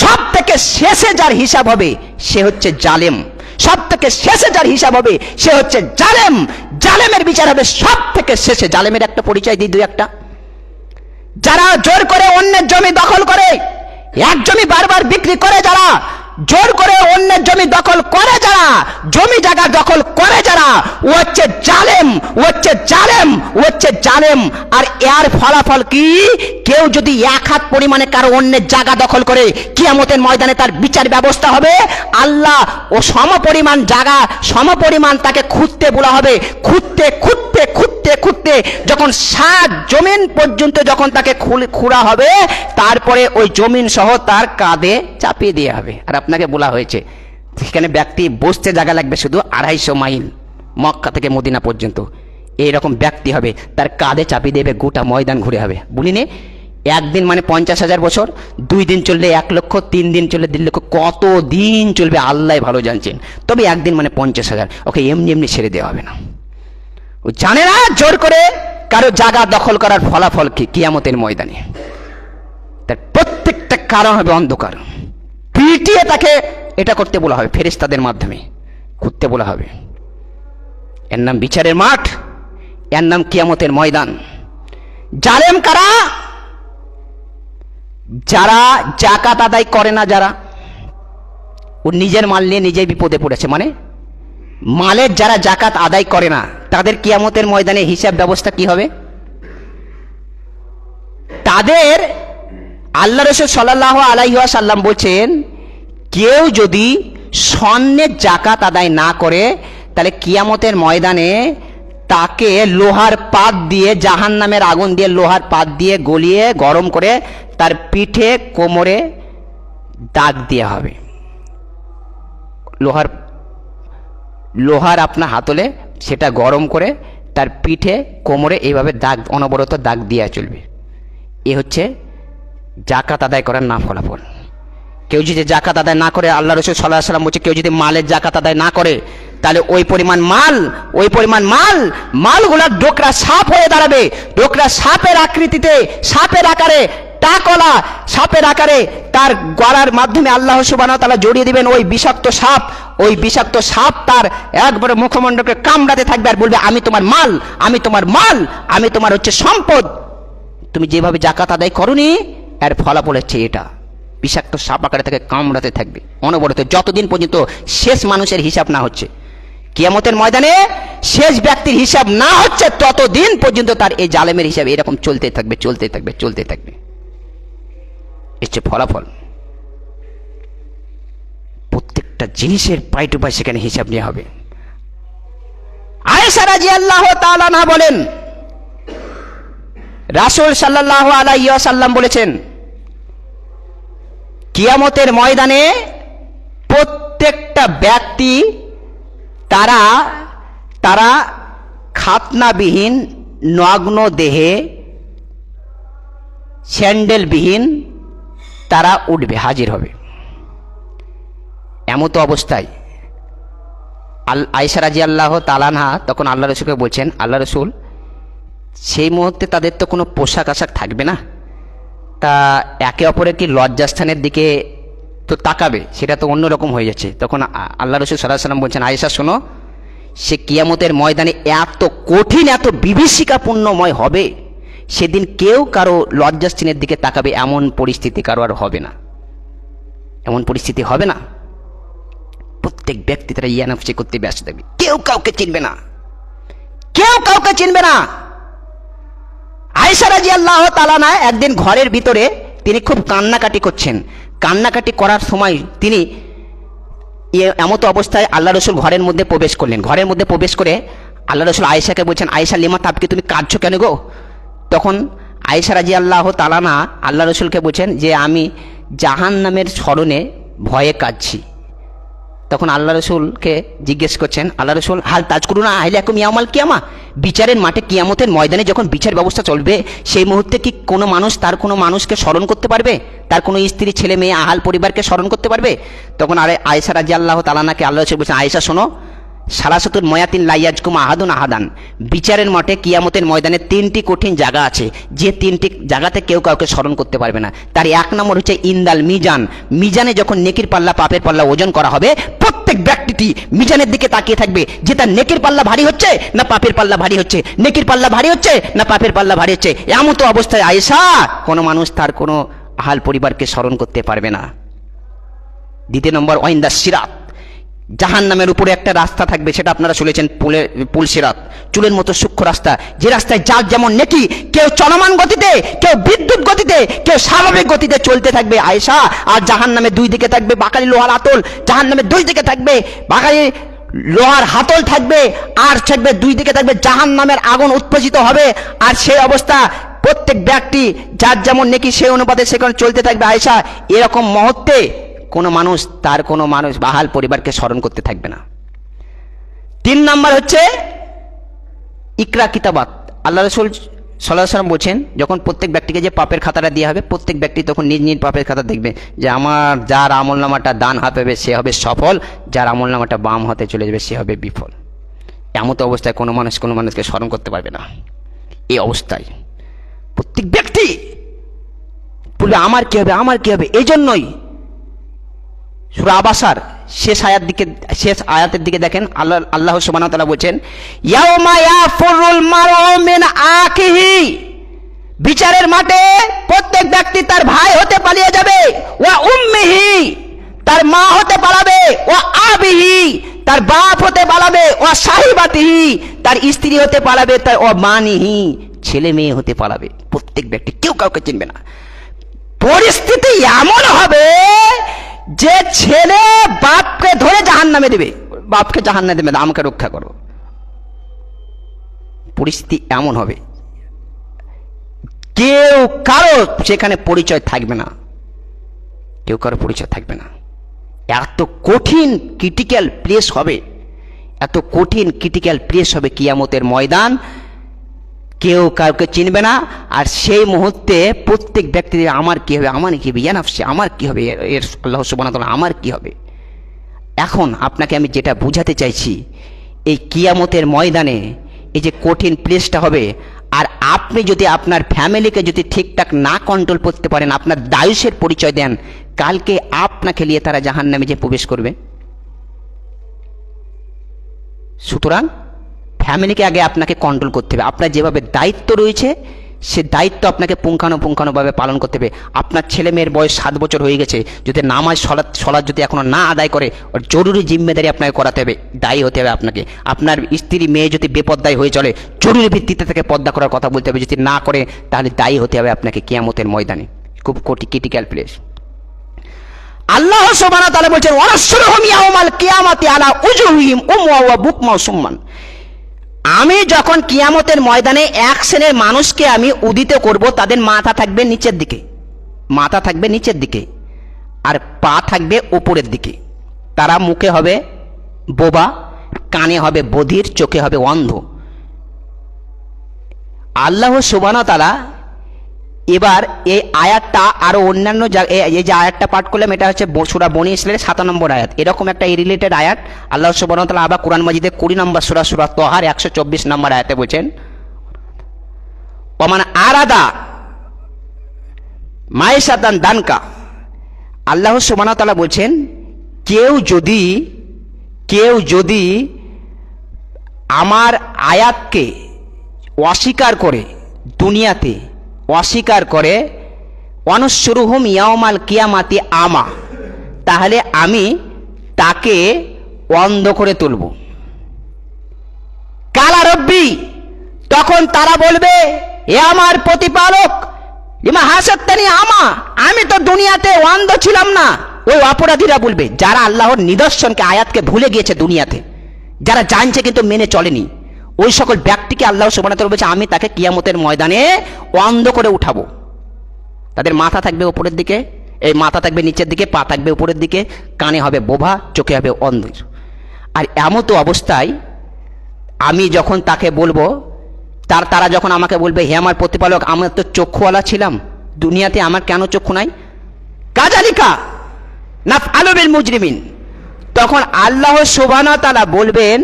Speaker 1: সব থেকে শেষে যার হিসাব হবে সে হচ্ছে জালেম। সব থেকে শেষে যার হিসাব হবে সে হচ্ছে জালেম। জালেমের বিচার হবে সব থেকে শেষে। জালেমের একটা পরিচয় দিই, 2-1টা। যারা জোর করে অন্যের জমি দখল করে, এক জমি বারবার বিক্রি করে, যারা জোর করে অন্যের জমি দখল করে, যারা জমি জায়গা দখল করে, যারা, ও হচ্ছে জালেম, ও হচ্ছে জালেম, ও হচ্ছে জালেম। আর এর ফলাফল কি? কেউ যদি 1 হাত পরিমাণে কারো অন্যের জায়গা দখল করে, কিয়ামতের ময়দানে তার বিচার ব্যবস্থা হবে। আল্লাহ ও সমপরিমাণ জায়গা, সমপরিমাণ তাকে খুঁড়তে বলা হবে। খুঁড়তে খুঁড়তে খুঁড়তে খুঁড়তে যখন 7 জমিন পর্যন্ত যখন তাকে খুঁড়া হবে, তারপরে ওই জমিন সহ তার কাঁধে চাপিয়ে দেওয়া হবে। আর আপনাকে বলা হয়েছে সেখানে ব্যক্তি বসতে জায়গা লাগবে শুধু 250 মাইল, মক্কা থেকে মদিনা পর্যন্ত। এইরকম ব্যক্তি হবে, তার কাঁধে চাপিয়ে দেবে, গোটা ময়দান ঘুরে হবে। বলিনি, একদিন মানে 50,000 বছর, 2 দিন চললে 1 লক্ষ, 3 দিন চললে 1.5 লক্ষ, কত দিন চলবে আল্লাহ ভালো জানছেন। তবে একদিন মানে 50,000, ওকে এমনি এমনি ছেড়ে দেওয়া হবে না। ও জানে না জোর করে কারো জায়গা দখল করার ফলাফল কি কিয়ামতের ময়দানে। তার প্রত্যেকটা কারণ হবে অন্ধকার। পিটিয়ে তাকে এটা করতে বলা হবে, ফেরেশতাদের মাধ্যমে করতে বলা হবে। এর নাম বিচারের মাঠ, এর নাম কিয়ামতের ময়দান। জালেম কারা? যারা জাকাত আদায় করে না, যারা ও নিজের মাল নিয়ে নিজেই বিপদে পড়েছে, মানে মালের যারা জাকাত আদায় করে না তাদের কিয়ামতের ময়দানে হিসাব ব্যবস্থা কি হবে? তাদের আল্লাহ রাসূল সাল্লাল্লাহু আলাইহি ওয়াসাল্লাম বলছেন, কেউ যদি স্বর্ণের জাকাত আদায় না করে তাহলে কিয়ামতের ময়দানে তাকে লোহার পাত দিয়ে, জাহান্নামের আগুন দিয়ে লোহার পাত দিয়ে গলিয়ে গরম করে তার পিঠে কোমরে দাগ দেওয়া হবে। লোহার আপনার হাতলে সেটা গরম করে তার পিঠে কোমরে এইভাবে দাগ, অনবরত দাগ দেওয়া চলবে। এ হচ্ছে জাকাত আদায় করার না ফলাফল। কেউ যদি জাকাত আদায় না করে, আল্লাহ রাসূল সাল্লাল্লাহু আলাইহি ওয়াসাল্লাম বলছে, কেউ যদি মালের জাকাত আদায় না করে তাহলে ওই পরিমাণ মালগুলা ডোকরা সাপ হয়ে দাঁড়াবে। ডোকরা সাপের আকৃতিতে, সাপের আকারে, টাকলা সাপের আকারে তার গলার মাধ্যমে আল্লাহ সুবহানাহু ওয়া তাআলা জড়িয়ে দিবেন ওই বিষাক্ত সাপ। ওই বিষাক্ত সাপ তার একবারে মুখমণ্ডলকে কামড়াতে থাকবে আর বলবে, আমি তোমার মাল, আমি তোমার হচ্ছে সম্পদ। তুমি যেভাবে জাকাত আদায় করনি এর ফলাফল হচ্ছে এটা। বিষাক্ত সাপ আকারে তাকে কামড়াতে থাকবে অনবরত, যতদিন পর্যন্ত শেষ মানুষের হিসাব না হচ্ছে। কিয়ামতের ময়দানে শেষ ব্যক্তির হিসাব না হচ্ছে ততদিন পর্যন্ত তার এই জালেমের হিসাব এরকম চলতে থাকবে। হচ্ছে ফলাফল। প্রত্যেকটা জিনিসের পাই টু পাই সেখানে হিসাব নেওয়া হবে। আয়েশা রাদিয়াল্লাহু তাআলা না বলেন, রাসূল সাল্লাল্লাহু আলাইহি ওয়াসাল্লাম বলেছেন, কিয়ামতের ময়দানে প্রত্যেকটা ব্যক্তি তারা খাতনাবিহীন, নগ্ন দেহে, স্যান্ডেলবিহীন তারা উঠবে, হাজির হবে। এমত অবস্থায় আয়েশা রাদিয়াল্লাহু তাআলা আনহা তখন আল্লাহ রাসূলকে বলছেন, আল্লাহ রাসূল, সেই মুহূর্তে তাদের তো কোনো পোশাক আশাক থাকবে না, তা একে অপরের কি লজ্জাস্থানের দিকে তো তাকাবে, সেটা তো অন্যরকম হয়ে যাচ্ছে। তখন আল্লাহ রাসূল সাল্লাল্লাহু আলাইহি ওয়াসাল্লাম বলছেন, আয়েশা শোনো, সে কিয়ামতের ময়দানে এত কঠিন, এত বিভীষিকাপূর্ণময় হবে, সেদিন কেউ কারো লজ্জাস্থানের দিকে তাকাবে এমন পরিস্থিতি কারো আর হবে না, এমন পরিস্থিতি হবে না। প্রত্যেক ব্যক্তি তারা ইয়ানাফসি করতে ব্যস্ত থাকবে, কেউ কাউকে চিনবে না। আয়েশা রাদিয়াল্লাহু তাআলা না একদিন ঘরের ভিতরে তিনি খুব কান্নাকাটি করছেন। কান্নাকাটি করার সময় তিনি এমতো অবস্থায় আল্লাহ রাসূল ঘরের মধ্যে প্রবেশ করলেন। ঘরের মধ্যে প্রবেশ করে আল্লাহ রাসূল আয়েশাকে বলছেন, আয়েশা লিমা তাবকি, তুমি কাঁদছো কেন গো? তখন আয়েশা রাদিয়াল্লাহু তাআলা না আল্লাহ রাসূলকে বলছেন যে আমি জাহান্নামের স্মরণে ভয়ে কাঁদছি। তখন আল্লাহ রাসূলকে জিজ্ঞেস করছেন, আল্লাহ রাসূল, হাল তাজকুরুনা আহলাকুম ইয়াউমাল কিয়ামা, বিচারের মাঠে কিয়ামতের ময়দানে যখন বিচার ব্যবস্থা চলবে সেই মুহূর্তে কি কোনো মানুষ তার কোনো মানুষকে স্মরণ করতে পারবে? তার কোনো স্ত্রী, ছেলে মেয়ে, আহাল পরিবারকে স্মরণ করতে পারবে? তখন আয়েশা রাদিয়াল্লাহু তাআলা আনহাকে আল্লাহ রাসূল বলছেন, আয়েশা শোনো, সালাসাতুল ময়াতিন লা ইয়াজকুম আহাদুন আহাদান, বিচারের মাঠে কিয়ামতের ময়দানে তিনটি কঠিন জায়গা আছে, যে তিনটি জায়গাতে কেউ কাউকে স্মরণ করতে পারবে না। তার এক নম্বর হচ্ছে ইন্দাল মিজান, মিজানে যখন নেকির পাল্লা পাপের পাল্লা ওজন করা হবে, প্রত্যেক ব্যক্তিটি মিজানের দিকে তাকিয়ে থাকবে যে তার নেকির পাল্লা ভারী হচ্ছে না পাপের পাল্লা ভারী হচ্ছে, নেকির পাল্লা ভারী হচ্ছে না পাপের পাল্লা ভারী হচ্ছে। এমন তো অবস্থায় আয়েশা কোনো মানুষ তার কোনো আহাল পরিবারকে স্মরণ করতে পারবে না। দ্বিতীয় নম্বর ওয়াইন্দা সিরাত, জাহান্নামের উপরে একটা রাস্তা থাকবে, সেটা আপনারা শুনেছেন, পুল সিরাত, চুলের মতো সূক্ষ্ম রাস্তা, যে রাস্তায় যার যেমন নেকি, কেউ চলমান গতিতে, কেউ বিদ্যুৎ গতিতে, কেউ স্বাভাবিক গতিতে চলতে থাকবে আয়েশা। আর জাহান্নামের দুই দিকে থাকবে বাকালি লোহার হাতল, জাহান্নামের দুই দিকে থাকবে বাকালি লোহার হাতল থাকবে, আর থাকবে দুই দিকে থাকবে জাহান্নামের আগুন উৎপজিত হবে। আর সেই অবস্থা প্রত্যেক ব্যক্তি যার যেমন নেকি সেই অনুপাতে সেখানে চলতে থাকবে আয়েশা। এরকম মুহূর্তে কোনো মানুষ তার কোনো মানুষ বাহাল পরিবারকে স্মরণ করতে থাকবে না। 3 নাম্বার হচ্ছে ইকরা কিতাবাত, আল্লাহ রাসূল সাল্লাল্লাহু আলাইহি ওয়াসাল্লাম বলছেন, যখন প্রত্যেক ব্যক্তিকে যে পাপের খাতাটা দেওয়া হবে, প্রত্যেক ব্যক্তি তখন নিজ নিজ পাপের খাতা দেখবে যে আমার যার আমলনামাটা ডান হাতে হবে সে হবে সফল, যার আমলনামাটা বাম হাতে চলে যাবে সে হবে বিফল। এমন তো অবস্থায় কোনো মানুষকে স্মরণ করতে পারবে না। এই অবস্থায় প্রত্যেক ব্যক্তি বলবে আমার কি হবে। এই জন্যই সূরা আবাসার শেষ আয়াতের দিকে দেখেন, আল্লাহ সুবহানাহু ওয়া তাআলা বলেন, ইয়াউমা ইয়াফুরুল মারউ মিন আখিহি, বিচারের মাঠে প্রত্যেক ব্যক্তি তার ভাই হতে পালিয়ে যাবে, ওয়া উম্মিহি, তার মা হতে পালাবে, ওয়া আবিহি, তার বাপ হতে পালাবে, সাহিবাতিহি, তার স্ত্রী হতে পালাবে, তার অবানিহি, ছেলে মেয়ে হতে পালাবে। প্রত্যেক ব্যক্তি, কেউ কাউকে চিনবে না। পরিস্থিতি এমন হবে যে ছেলে বাপকে ধরে জাহান্নামে দেবে, বাপকে জাহান্নামে দেবে, আমাকে রক্ষা করো। পরিস্থিতি এমন হবে, কেউ কারো সেখানে পরিচয় থাকবে না, কেউ কারো পরিচয় থাকবে না। এত কঠিন ক্রিটিক্যাল প্লেস হবে, এত কঠিন ক্রিটিক্যাল প্লেস হবে কিয়ামতের ময়দান, কেউ কাউকে চিনবে না। আর সেই মুহূর্তে প্রত্যেক ব্যক্তি আমার কি হবে, আমার কি হবে, ইয়ানাফসি, আমার কি হবে, এর আল্লাহ সুবহানাহু ওয়া তাআলা আমার কি হবে। এখন আপনাকে আমি যেটা বুঝাতে চাইছি, এই কিয়ামতের ময়দানে এই যে কঠিন প্লেসটা হবে, আর আপনি যদি আপনার ফ্যামিলিকে যদি ঠিকঠাক না কন্ট্রোল করতে পারেন, আপনার দায়ুষের পরিচয় দেন, কালকে আপনাকে নিয়ে তারা জাহান্নামে যে প্রবেশ করবে। সুতরাং ফ্যামিলিকে আগে আপনাকে কন্ট্রোল করতে হবে। আপনার যেভাবে দায়িত্ব রয়েছে সে দায়িত্ব আপনাকে পুঙ্খানুপুঙ্খানুভাবে পালন করতে হবে। আপনার ছেলে মেয়ের বয়স 7 বছর হয়ে গেছে, যদি নামাজ সলাৎ যদি এখনো না আদায় করে, ওর জরুরি জিম্মেদারি আপনাকে করাতে হবে, দায়ী হতে হবে আপনাকে। আপনার স্ত্রী মেয়ে যদি বেপরদায়ী হয়ে চলে, জরুরি ভিত্তিতে থেকে পর্দা করার কথা বলতে হবে, যদি না করে তাহলে দায়ী হতে হবে আপনাকে কিয়ামতের ময়দানে। খুব ক্রিটিক্যাল প্লেস। আল্লাহ সুবহানাহু ওয়া তাআলা বলেন, ওয়ানাসরুহুম ইয়াউমাল কিয়ামাতি আলা উজুহিহিম উমওয়া ওয়া বুকমা সুম্মান। আমি যখন কিয়ামতের ময়দানে এক শ্রেণীর মানুষকে আমি উদিত করব, তাদের মাথা থাকবে নিচের দিকে, মাথা থাকবে নিচের দিকে, আর পা থাকবে উপরের দিকে। তারা মুখে হবে বোবা, কানে হবে বধির, চোখে হবে অন্ধ। আল্লাহ সুবহানাহু ওয়া তাআলা এবার এই আয়াতটা আরো অন্যান্য এই যে আয়াতটা পাঠ করলাম, এটা হচ্ছে সূরা বনী ইসরাঈলের 7 নম্বর আয়াত। এরকম একটা রিলেটেড আয়াত আল্লাহ সুবহানাহু ওয়া তাআলা আবার কোরআন মাজিদের 20 নম্বর সূরা তাহার 124 নম্বর আয়াতে বলেছেন, ওমান আরাদা মাইশাতান দানকা। আল্লাহ সুবহানাহু ওয়া তাআলা বলছেন, কেউ যদি আমার আয়াতকে অস্বীকার করে, দুনিয়াতে অস্বীকার করে, ওয়ানাসরুহুম ইয়াউমাল কিয়ামাতি আমা, তাহলে আমি তাকে অন্ধ করে তুলব। কালা রব্বি, তখন তারা বলবে, এ আমার প্রতিপালক, লিমা হাসাত্তানি আমা, আমি তো দুনিয়াতে অন্ধ ছিলাম না। ওই অপরাধীরা বলবে, যারা আল্লাহর নিদর্শনকে আয়াতকে ভুলে গিয়েছে দুনিয়াতে, যারা জানছে কিন্তু মেনে চলেনি, ওই সকল ব্যক্তিকে আল্লাহ সুবহানাহু ওয়া তাআলা বলেছে, আমি তাকে কিয়ামতের ময়দানে অন্ধ করে উঠাবো। তাদের মাথা থাকবে উপরের দিকে, এই মাথা থাকবে নিচের দিকে, পা থাকবে উপরের দিকে, কানে হবে বোবা, চোখে হবে অন্ধ। আর এমন তো অবস্থায় আমি যখন তাকে বলবো, তারা যখন আমাকে বলবে, হে আমার প্রতিপালক, আমরা তো চক্ষুওয়ালা ছিলাম দুনিয়াতে, আমার কেন চক্ষু নাই? কাযালিকা নাফআলু বিল মুজরিমিন। তখন আল্লাহ সুবহানাহু ওয়া তাআলা বলবেন,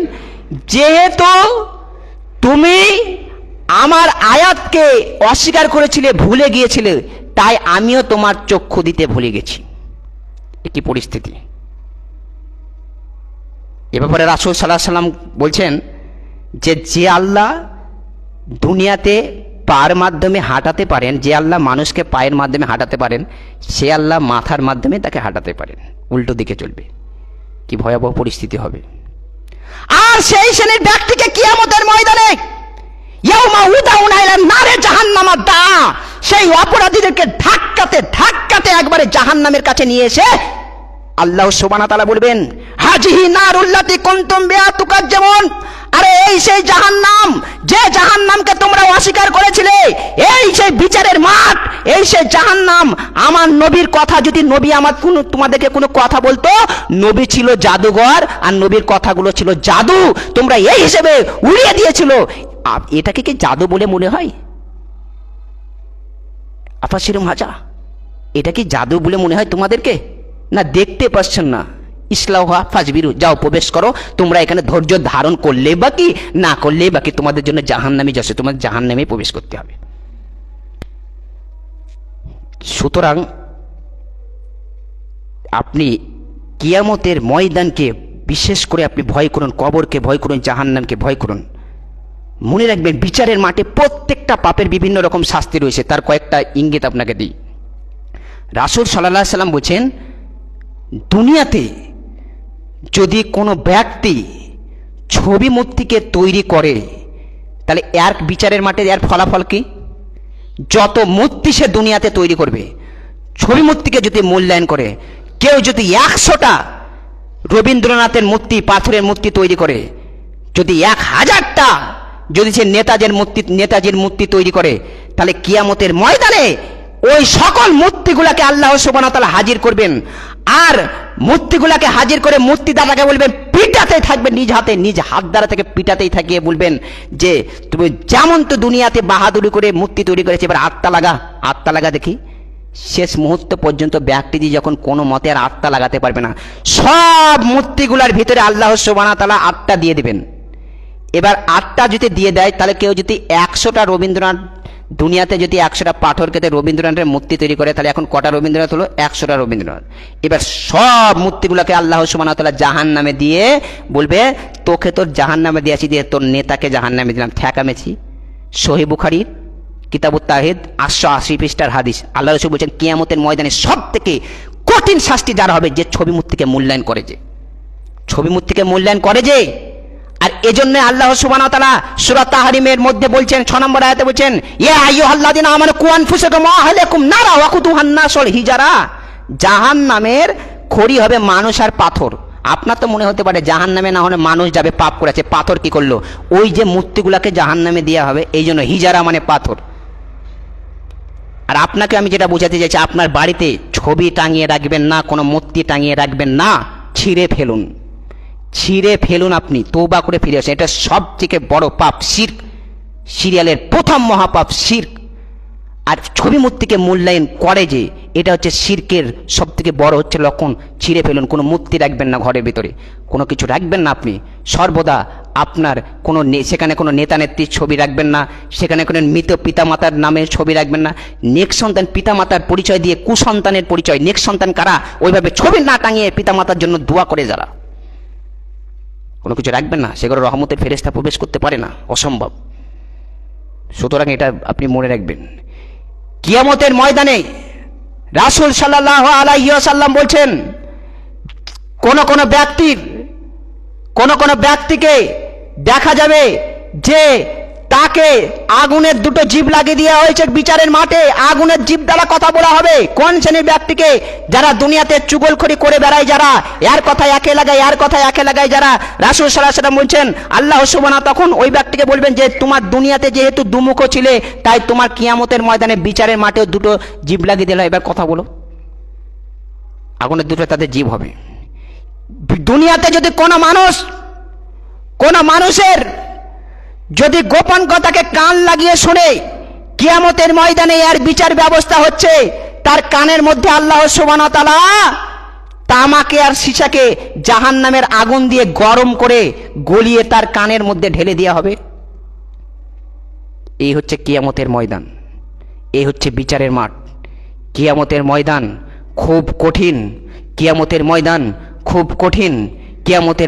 Speaker 1: যেহেতু তুমি আমার আয়াতকে অস্বীকার করেছিলে, ভুলে গিয়েছিলে, তাই আমিও তোমার চক্ষু দিতে ভুলে গেছি। একটি পরিস্থিতি। এ ব্যাপারে রাসূল সাল্লাল্লাহু আলাইহি সাল্লাম বলছেন যে আল্লাহ দুনিয়াতে পায়ের মাধ্যমে হাঁটাতে পারেন, যে আল্লাহ মানুষকে পায়ের মাধ্যমে হাঁটাতে পারেন, সে আল্লাহ মাথার মাধ্যমে তাকে হাঁটাতে পারেন। উল্টো দিকে চলবে, কি ভয়াবহ পরিস্থিতি হবে। আর সেই শ্রেণীর ব্যক্তিকে কিয়ামতের ময়দানে ইয়াউমা উদাউনা ইলা নারে জাহান্নাম দা, সেই অপরাধীদেরকে ধাক্কাতে একবারে জাহান্নামের কাছে নিয়ে এসে আল্লাহ সুবহানাহু ওয়া তাআলা বলবেন, হাজিহি নারুল্লাতি কুনতুম বিহা তুকাজ্জিবুন। আরে এই সেই জাহান্নাম, যে জাহান্নামকে তোমরা অস্বীকার করেছিলে, এই সেই বিচারের মাঠ, এই সেই জাহান্নাম। আমার নবীর কথা, যদি নবী আমার তোমাদেরকে কোনো কথা বলতো, নবী ছিল জাদুঘর আর নবীর কথাগুলো ছিল জাদু, তোমরা এই হিসেবে উড়িয়ে দিয়েছিল। এটাকে কি জাদু বলে মনে হয়? আফাসিরুম হাজা, এটা কি জাদু বলে মনে হয় তোমাদেরকে? না, দেখতে পাচ্ছেন না? ইসলাহা ফাজবিরু, যাও প্রবেশ করো। তোমরা এখানে ধৈর্য ধারণ করলে বাকি, না করলে বাকি, তোমাদের জন্য জাহান্নামে যাচ্ছে, তোমাদের জাহান্নামে প্রবেশ করতে হবে। সুতরাং আপনি কিয়ামতের ময়দানকে বিশেষ করে আপনি ভয় করুন, কবরকে ভয় করুন, জাহান্নামকে ভয় করুন। মনে রাখবেন, বিচারের মাঠে প্রত্যেকটা পাপের বিভিন্ন রকম শাস্তি রয়েছে। তার কয়েকটা ইঙ্গিত আপনাকে দিই। রাসূল সাল্লাল্লাহু আলাইহি সাল্লাম বলছেন, দুনিয়াতে যদি কোনো ব্যক্তি ছবি মূর্তিকে তৈরি করে, তাহলে এর বিচারের মাঠে এর ফলাফল কি? যত মূর্তি সে দুনিয়াতে তৈরি করবে, ছবি মূর্তিকে যদি মূল্যায়ন করে, কেউ যদি 100টা রবীন্দ্রনাথের মূর্তি, পাথরের মূর্তি তৈরি করে, যদি 1000টা যদি সে নেতাজির মূর্তি তৈরি করে, তাহলে কিয়ামতের ময়দানে ওই সকল মূর্তিগুলাকে আল্লাহ সুবহানাহু ওয়া তাআলা হাজির করবেন। আর মূর্তিগুলাকে হাজির করে মূর্তিদাতাকে বলবেন, পিটাতে থাকবেন, নিজ হাত দ্বারা থেকে পিটাতেই থাকিয়ে বলবেন যে তুমি যেমন তো দুনিয়াতে বাহাদুরি করে মূর্তি তৈরি করেছে, এবার আত্মা লাগা দেখি। শেষ মুহূর্ত পর্যন্ত ব্যক্তিটি যখন কোনো মতে আর আত্মা লাগাতে পারবে না, সব মূর্তিগুলার ভিতরে আল্লাহ সুবহানাহু ওয়া তাআলা আত্মা দিয়ে দিবেন। এবার আত্মা যদি দিয়ে দেয়, তাহলে কেউ যদি 100টা রবীন্দ্রনাথ, দুনিয়াতে যদি 100টা পাথরকে রবীন্দ্রনাথের মূর্তি তৈরি করে, তাহলে এখন কটা রবীন্দ্রনাথ হলো? 100টা রবীন্দ্রনাথ। এবার সব মূর্তিগুলোকে আল্লাহ সুবহানাহু ওয়া তাআলা জাহান নামে দিয়ে বলবে, তোকে তোর জাহান নামে দিয়েছি, দিয়ে তোর নেতাকে জাহান নামে দিলাম। ঠেকামেছি। সহিহ বুখারীর কিতাবুত তাওহীদ 880 পৃষ্ঠার হাদিস। আল্লাহ রাসূল বলেছেন, কিয়ামতের ময়দানে সব থেকে কঠিন শাস্তি যার হবে, যে ছবি মূর্তিকে মূল্যায়ন করে, যে আর এজন্য আল্লাহ সুবহানাহু ওয়া তাআলা সূরা তাহরিমের মধ্যে বলছেন, 6 নম্বর আয়াতে বলছেন, ইয়া আইয়ুহাল্লাযিনা আমানু কু আনফুসাকুম ওয়া আহলিকুম নারা ওয়াকুদুহান নাস ওয়াল হিজারা। জাহান্নামের খড়ি হবে মানুষ আর পাথর। আপনার তো মনে হতে পারে জাহান্নামে না হলে মানুষ যাবে, পাপ করেছে, পাথর কি করলো? ওই যে মূর্তিগুলোকে জাহান্নামে দেওয়া হবে, এই জন্য হিজারা মানে পাথর। আর আপনাকে আমি যেটা বোঝাতে চাইছি, আপনার বাড়িতে ছবি টাঙিয়ে রাখবেন না, কোনো মূর্তি টাঙিয়ে রাখবেন না, ছিঁড়ে ফেলুন। আপনি তওবা করে ফিরে আসেন। এটা সবথেকে বড় পাপ, শিরক। সিরিয়ালের প্রথম মহাপাপ শিরক। আর ছবি মূর্তিকে মূল্যায়ন করে যে, এটা হচ্ছে শিরকের সবথেকে বড় হচ্ছে লক্ষণ। ছিঁড়ে ফেলুন। কোনো মূর্তি রাখবেন না ঘরের ভিতরে, কোনো কিছু রাখবেন না। আপনি সর্বদা আপনার সেখানে কোনো নেতা নেত্রীর ছবি রাখবেন না, সেখানে কোনো মৃত পিতামাতার নামের ছবি রাখবেন না। নেক্সট সন্তান পিতামাতার পরিচয় দিয়ে কুসন্তানের পরিচয়। নেক্সট সন্তান কারা? ওইভাবে ছবি না টাঙিয়ে পিতামাতার জন্য দোয়া করে যারা, কোনো কিছু রাখবেন না। সেগুলো রহমতের ফেরেশতা প্রবেশ করতে পারে না, অসম্ভব। সুতরাং এটা আপনি মনে রাখবেন। কিয়ামতের ময়দানে রাসূল সাল্লাল্লাহু আলাইহি ওয়াসাল্লাম বলছেন, কোন ব্যক্তিকে দেখা যাবে যে তাকে আগুনের দুটো জিভ লাগিয়ে দেওয়া হয়েছে বিচারের মাঠে, আগুনের জিভ দ্বারা কথা বলা হবে। কোন শ্রেণীর ব্যক্তিকে? যারা দুনিয়াতে চুগলখড়ি করে বেড়ায়, যারা এর কথায় একে লাগায়, যারা। রাসূল সাল্লাল্লাহু আলাইহি ওয়াসাল্লাম বলছেন, আল্লাহ সুবহানাহু তখন ওই ব্যক্তিকে বলবেন যে তোমার দুনিয়াতে যেহেতু দুমুখ ছিলে, তাই তোমার কিয়ামতের ময়দানে বিচারের মাঠেও দুটো জিভ লাগিয়ে দিল, এবার কথা বলো। আগুনের দুটো তাদের জিভ হবে। দুনিয়াতে যদি কোনো মানুষের যদি গোপন কথাকে কান লাগিয়ে শুনে, কিয়ামতের ময়দানে এর বিচার ব্যবস্থা হচ্ছে, তার কানের মধ্যে আল্লাহ সুবহানাহু ওয়া তাআলা তামাকে আর সীসাকে জাহান্নামের আগুন দিয়ে গরম করে গলিয়ে তার কানের মধ্যে ঢেলে দেওয়া হবে। এই হচ্ছে কিয়ামতের ময়দান, এই হচ্ছে বিচারের মাঠ। কিয়ামতের ময়দান খুব কঠিন, কিয়ামতের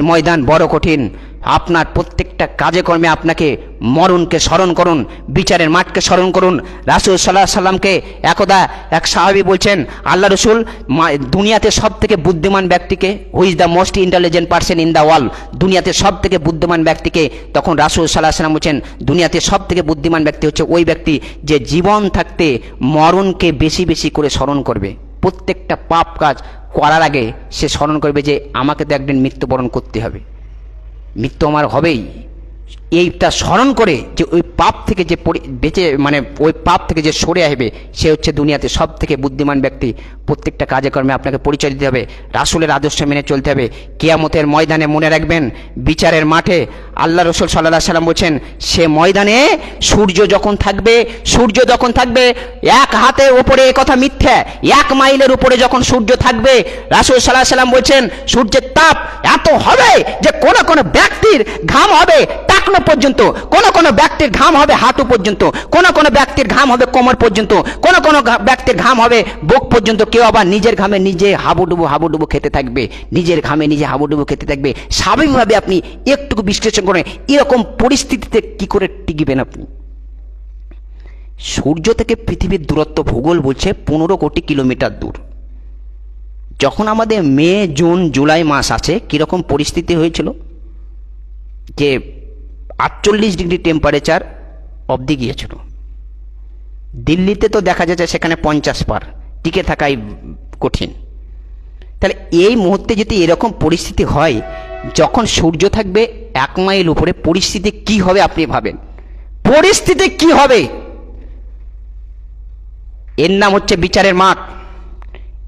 Speaker 1: ময়দান বড় কঠিন। আপনার প্রত্যেকটা কাজে কর্মে আপনাকে মরণকে স্মরণ করুন, বিচারের মাঠকে স্মরণ করুন। রাসূল সাল্লাল্লাহু আলাইহি ওয়াসাল্লামকে একদা এক সাহাবী বলছেন, আল্লাহ রাসূল, দুনিয়াতে সব থেকে বুদ্ধিমান ব্যক্তিকে, who is the most intelligent person in the world, দুনিয়াতে সব থেকে বুদ্ধিমান ব্যক্তিকে? তখন রাসূল সাল্লাল্লাহু আলাইহি ওয়াসাল্লাম বলছেন, দুনিয়াতে সব থেকে বুদ্ধিমান ব্যক্তি হচ্ছে ওই ব্যক্তি যে জীবন থাকতে মরণকে বেশি বেশি করে স্মরণ করবে। প্রত্যেকটা পাপ কাজ করার আগে সে স্মরণ করবে যে আমাকে তো একদিন মৃত্যুবরণ করতে হবে, মৃত্যু আমার হবেই। এইটা স্মরণ করে যে ওই পাপ থেকে যে ওই পাপ থেকে যে সরে আসবে, সে হচ্ছে দুনিয়াতে সব থেকে বুদ্ধিমান ব্যক্তি। প্রত্যেকটা কাজে কর্মে আপনাকে পরিচয় দিতে হবে, রাসূলের আদর্শ মেনে চলতে হবে। কিয়ামতের ময়দানে মনে রাখবেন, বিচারের মাঠে আল্লাহ রাসূল সাল্লাল্লাহু আলাইহি ওয়াসাল্লাম বলছেন, সে ময়দানে সূর্য যখন থাকবে এক হাতের উপরে, কথা মিথ্যা, 1 মাইলের উপরে যখন সূর্য থাকবে, রাসূল সাল্লাল্লাহু আলাইহি ওয়াসাল্লাম বলছেন সূর্যের তাপ এত হবে যে কোন ব্যক্তির ঘাম হবে টাকনো পর্যন্ত, কোন ব্যক্তির ঘাম হবে হাঁটু পর্যন্ত, কোন ব্যক্তির ঘাম হবে কোমর পর্যন্ত, কোন ব্যক্তির ঘাম হবে বুক পর্যন্ত। কেউ আবার নিজের ঘামে নিজে হাবুডুবু খেতে থাকবে, নিজের ঘামে নিজে হাবুডুবু খেতে থাকবে। স্বাভাবিকভাবে আপনি একটু বিশ্লেষণ করেন, এরকম পরিস্থিতিতে কি করে টিকবেন আপনি? সূর্য থেকে পৃথিবীর দূরত্ব ভূগোল বলছে 15 কোটি কিলোমিটার দূর। যখন আমাদের মে, জুন, জুলাই মাস আছে, কিরকম পরিস্থিতি হয়েছিল? যে 48 ডিগ্রি টেম্পারেচার অবধি গিয়েছিল। দিল্লিতে তো দেখা যাচ্ছে সেখানে 50 পার, টিকে থাকাই কঠিন। তাহলে এই মুহূর্তে যদি এরকম পরিস্থিতি হয়, যখন সূর্য থাকবে 1 মাইল উপরে, পরিস্থিতি কি হবে আপনি ভাবেন, পরিস্থিতি কি হবে? এর নাম হচ্ছে বিচারের মাঠ,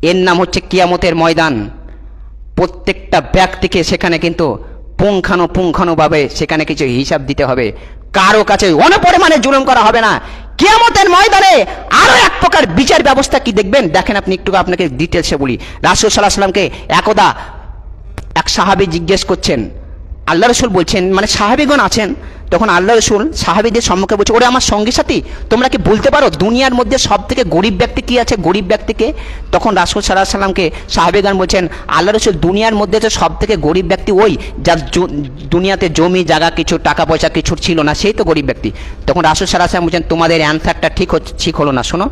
Speaker 1: এর নাম হচ্ছে কিয়ামতের ময়দান। প্রত্যেকটা ব্যক্তিকে সেখানে কিন্তু পুঙ্খানুপুঙ্খানুভাবে সেখানে কিছু হিসাব দিতে হবে। কারো কাছে অনপরিমাণে জুলুম করা হবে না। কিয়ামতের ময়দানে আরো এক প্রকার বিচার ব্যবস্থা কি দেখবেন, দেখেন আপনি একটু, আপনাকে ডিটেলসে বলি। রাসূল সাল্লাল্লাহু আলাইহি ওয়াসাল্লামকে একদা এক সাহাবী জিজ্ঞেস করছেন, আল্লাহ রসুল বলছেন, মানে সাহাবীগণ আছেন, তখন আল্লাহ রসুল সাহাবীদের সম্মুখে বলছে, ওরে আমার সঙ্গী সাথী, তোমরা কি বলতে পারো দুনিয়ার মধ্যে সব থেকে গরিব ব্যক্তি কি আছে, গরিব ব্যক্তিকে? তখন রাসূল সাল্লাল্লাহু আলাইহি ওয়াসাল্লামকে সাহাবীগণ বলছেন, আল্লাহ রসুল দুনিয়ার মধ্যে তো সব থেকে গরিব ব্যক্তি ওই যার দুনিয়াতে জমি জায়গা কিছু টাকা পয়সা কিছু ছিল না, সেই তো গরিব ব্যক্তি। তখন রাসূল সাল্লাল্লাহু আলাইহি ওয়াসাল্লাম বলছেন, তোমাদের অ্যান্সারটা ঠিক হলো না। শোনো,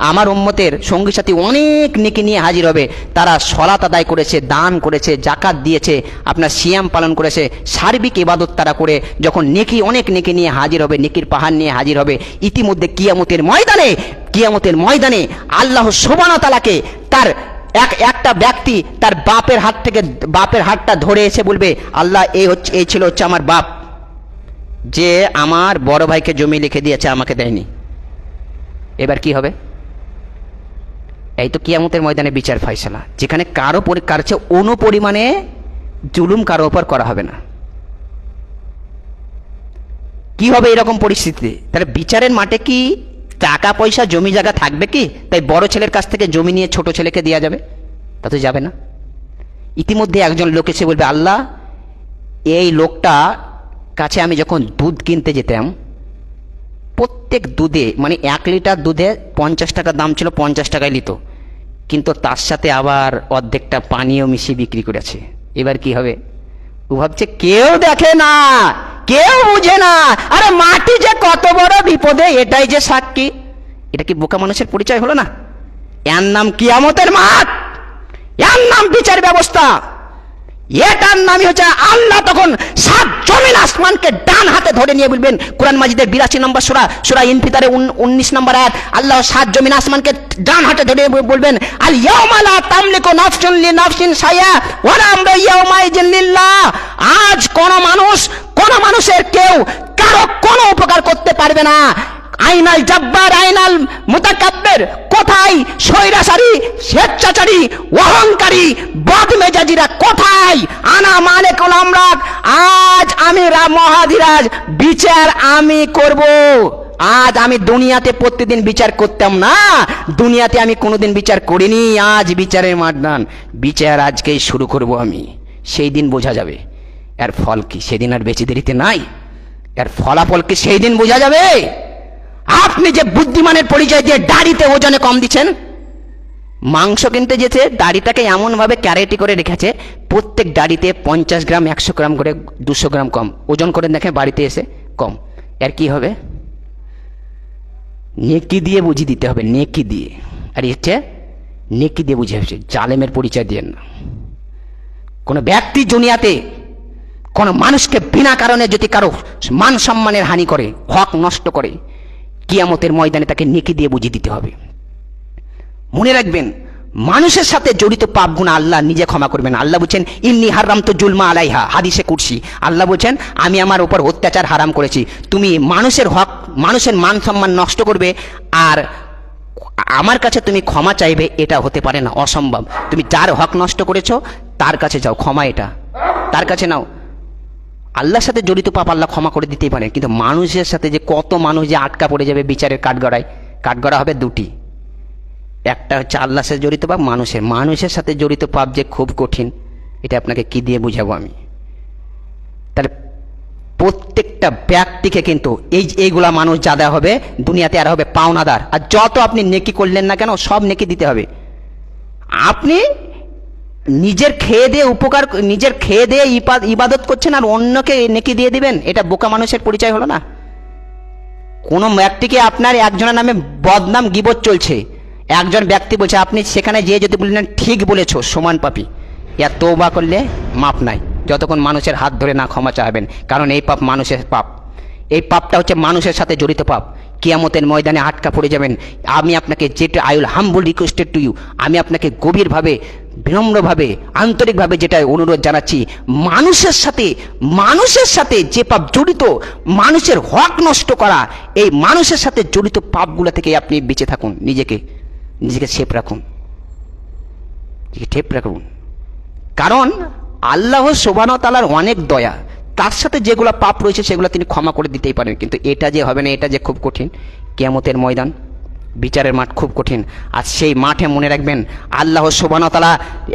Speaker 1: আমার উম্মতের সঙ্গী সাথী অনেক নেকি নিয়ে হাজির হবে। তারা সলাত আদায় করেছে, দান করেছে, জাকাত দিয়েছে, আপনার সিয়াম পালন করেছে, সার্বিক ইবাদত তারা করে যখন অনেক নেকি নিয়ে হাজির হবে, নেকির পাহাড় নিয়ে হাজির হবে, ইতিমধ্যে কিয়ামতের ময়দানে আল্লাহ সুবহানাহু ওয়া তাআলাকে তার একটা ব্যক্তি তার বাপের হাতটা ধরে এসে বলবে, আল্লাহ এই ছিল আমার বাপ, যে আমার বড় ভাইকে জমি লিখে দিয়েছে, আমাকে দেয়নি। এবার কি হবে? এই তো কিয়ামতের ময়দানে বিচার ফয়সালা, যেখানে কারো চেয়ে অনুপরিমাণে জুলুম কারো উপর করা হবে না। কি হবে এরকম পরিস্থিতিতে? তাহলে বিচারের মাঠে কি টাকা পয়সা জমি জায়গা থাকবে কি? তাই বড় ছেলের কাছ থেকে জমি নিয়ে ছোট ছেলেকে দেওয়া যাবে? তা তো যাবে না। ইতিমধ্যে একজন লোক এসে বলবে, আল্লাহ, এই লোকটা কাছে আমি যখন দুধ কিনতে যেতাম, প্রত্যেক দুধে মানে 1 লিটার দুধে 50 টাকা দাম ছিল, 50 টাকায় নিত, কিন্তু তার সাথে আবার অর্ধেকটা পানিও মিশিয়ে বিক্রি করেছে। এবার কি হবে? ও ভাবছে কেউ দেখে না, কেউ বুঝে না, আরে মাটি যে কত বড় বিপদে, এটাই যে সাক্ষী। এটা কি বোকা মানুষের পরিচয় হলো না? এর নাম কিয়ামতের মাঠ, এর নাম বিচার ব্যবস্থা, এটার নামই হচ্ছে আল্লাহ তখন 7 জমিন আসমানকে ডান হাতে ধরে নিয়ে বলবেন। কোরআন মাজিদের 82 নম্বর সূরা ইনফিতারে 19 নম্বর আয়াত, আল্লাহ 7 জমিন আসমানকে ডান হাতে ধরে বলবেন, আল ইয়াউমা লা তামলিকু নাফসুন লিনাফসিন শাইআ ওয়া লা আমরু ইয়াউমাইযিন লিল্লাহ। আজ কোন মানুষের কেউ কারো কোনো উপকার করতে পারবে না। আইনাল জাব্বার, আইনাল মুতাকাব্বির, কোথায় স্বৈরাচারী, স্বেচ্ছাচারী, অহংকারী, বদমেজাজিরা কোথায়? আনা মালিকুল আমলাক, আজ আমি মহাধিরাজ, বিচার আমি করব। আজ আমি দুনিয়াতে প্রতিদিন বিচার করতাম না, দুনিয়াতে আমি কোনোদিন বিচার করিনি, আজ বিচারের মাঠদান, বিচার আজকেই শুরু করব আমি। সেই দিন বোঝা যাবে এর ফল কি। সেদিন আর বেঁচে দেরিতে নাই, এর ফলাফল কি সেই দিন বোঝা যাবে। আপনি যে বুদ্ধিমানের পরিচয় দিয়ে দাড়িতে ওজনে কম দিচ্ছেন, মাংস কিনতে যেতে দাড়িটাকে এমনভাবে ক্যারেটি করে রেখেছে, প্রত্যেক দাড়িতে 50 গ্রাম 100 গ্রাম করে 200 গ্রাম কম ওজন করে দেখে বাড়িতে এসে কম। এর কি হবে? নেকি দিয়ে বুঝিয়ে দিতে হবে, নেকি দিয়ে। আর হচ্ছে নেকি দিয়ে বুঝিয়ে হচ্ছে, জালেমের পরিচয় দিয়ে না। কোনো ব্যক্তি দুনিয়াতে কোনো মানুষকে বিনা কারণে যদি কারো মান সম্মানের হানি করে, হক নষ্ট করে, কিয়ামতের ময়দানে তাকে নেকি দিয়ে বুঝিয়ে দিতে হবে। মনে রাখবেন, মানুষের সাথে জড়িত পাপ গুনাহ আল্লাহ নিজে ক্ষমা করবেন। আল্লাহ বলছেন, ইন্নী হারামতু জুলমা আলাইহা, হাদিসে কুরসি। আল্লাহ বলছেন, আমি আমার উপর অত্যাচার হারাম করেছি। তুমি মানুষের হক, মানুষের মান সম্মান নষ্ট করবে আর আমার কাছে তুমি ক্ষমা চাইবে, এটা হতে পারে না, অসম্ভব। তুমি যার হক নষ্ট করেছো তার কাছে যাও, ক্ষমা এটা তার কাছে নাও। আল্লাহর সাথে জড়িত পাপ আল্লাহ ক্ষমা করে দিতেই পারে, কিন্তু মানুষের সাথে যে কত মানুষ যে আটকা পড়ে যাবে বিচারের কাঠগড়া হবে দুটি। একটা হচ্ছে আল্লাহর সাথে জড়িত পাপ, মানুষের সাথে জড়িত পাপ যে খুব কঠিন, এটা আপনাকে কি দিয়ে বুঝাবো আমি। তাহলে প্রত্যেকটা ব্যক্তিকে কিন্তু এইগুলা মানুষ যা দেওয়া হবে দুনিয়াতে, আর হবে পাওনাদার। আর যত আপনি নেকি করলেন না কেন, সব নেকি দিতে হবে। আপনি নিজের খেয়ে দিয়ে ইবাদত করছেন আর অন্যকে নেকি দিয়ে দিবেন, এটা বোকা মানুষের পরিচয় হলো না। কোনো ব্যক্তিকে আপনার একজনের নামে বদনাম গীবত চলছে, একজন ব্যক্তি বলছে, আপনি সেখানে যেয়ে যদি বললেন ঠিক বলেছো, সমান পাপী, ইয়া তওবা করলে মাপ নাই। যতক্ষণ মানুষের হাত ধরে না ক্ষমা চাইবেন, কারণ এই পাপ মানুষের পাপ, এই পাপটা হচ্ছে মানুষের সাথে জড়িত পাপ। কিয়ামতের ময়দানে আটকা পড়ে যাবেন। আমি আপনাকে যেটা I will humble requested to you, আমি আপনাকে গভীরভাবে, বিনম্রভাবে, আন্তরিকভাবে যেটা অনুরোধ জানাচ্ছি, মানুষের সাথে যে পাপ জড়িত, মানুষের হক নষ্ট করা, এই মানুষের সাথে জড়িত পাপগুলো থেকে আপনি বেঁচে থাকুন। নিজেকে সেফ রাখুন, কারণ আল্লাহ সুবহানাহু ওয়া তাআলার অনেক দয়া, তার সাথে যেগুলো পাপ রয়েছে সেগুলো তিনি ক্ষমা করে দিতেই পারেন। কিন্তু এটা যে হবে না, এটা যে খুব কঠিন। কিয়ামতের ময়দান, বিচারের মাঠ খুব কঠিন। আর সেই মাঠে মনে রাখবেন, আল্লাহ সুবহানাহু ওয়া তাআলা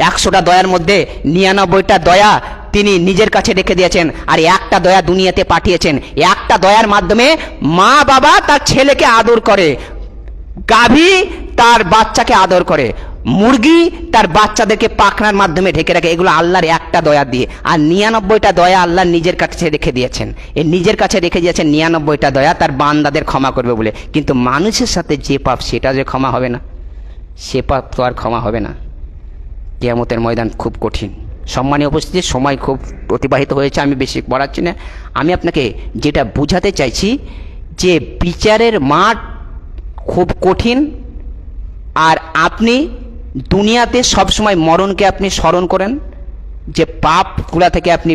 Speaker 1: 100টা দয়ার মধ্যে 99টা দয়া তিনি নিজের কাছে রেখে দিয়েছেন, আর একটা দয়া দুনিয়াতে পাঠিয়েছেন। একটা দয়ার মাধ্যমে মা বাবা তার ছেলেকে আদর করে, গাভী তার বাচ্চাকে আদর করে, মুরগি তার বাচ্চাদেরকে পাখনার মাধ্যমে ঢেকে রাখে। এগুলো আল্লাহর একটা দয়া দিয়ে। আর 99টা দয়া আল্লাহ নিজের কাছে রেখে দিয়েছেন। এই নিজের কাছে রেখে দিয়েছেন 99টা দয়া তার বান্দাদের ক্ষমা করবে বলে। কিন্তু মানুষের সাথে যে পাপ, সেটা যে ক্ষমা হবে না, সে পাপ তো আর ক্ষমা হবে না। কিয়ামতের ময়দান খুব কঠিন। সম্মানীয় উপস্থিতি, সময় খুব অতিবাহিত হয়েছে, আমি বেশি বাড়াচ্ছি না। আমি আপনাকে যেটা বোঝাতে চাইছি যে বিচারের মাঠ খুব কঠিন। আর আপনি দুনিয়াতে সবসময় মরণকে আপনি স্মরণ করেন, যে পাপগুলা থেকে আপনি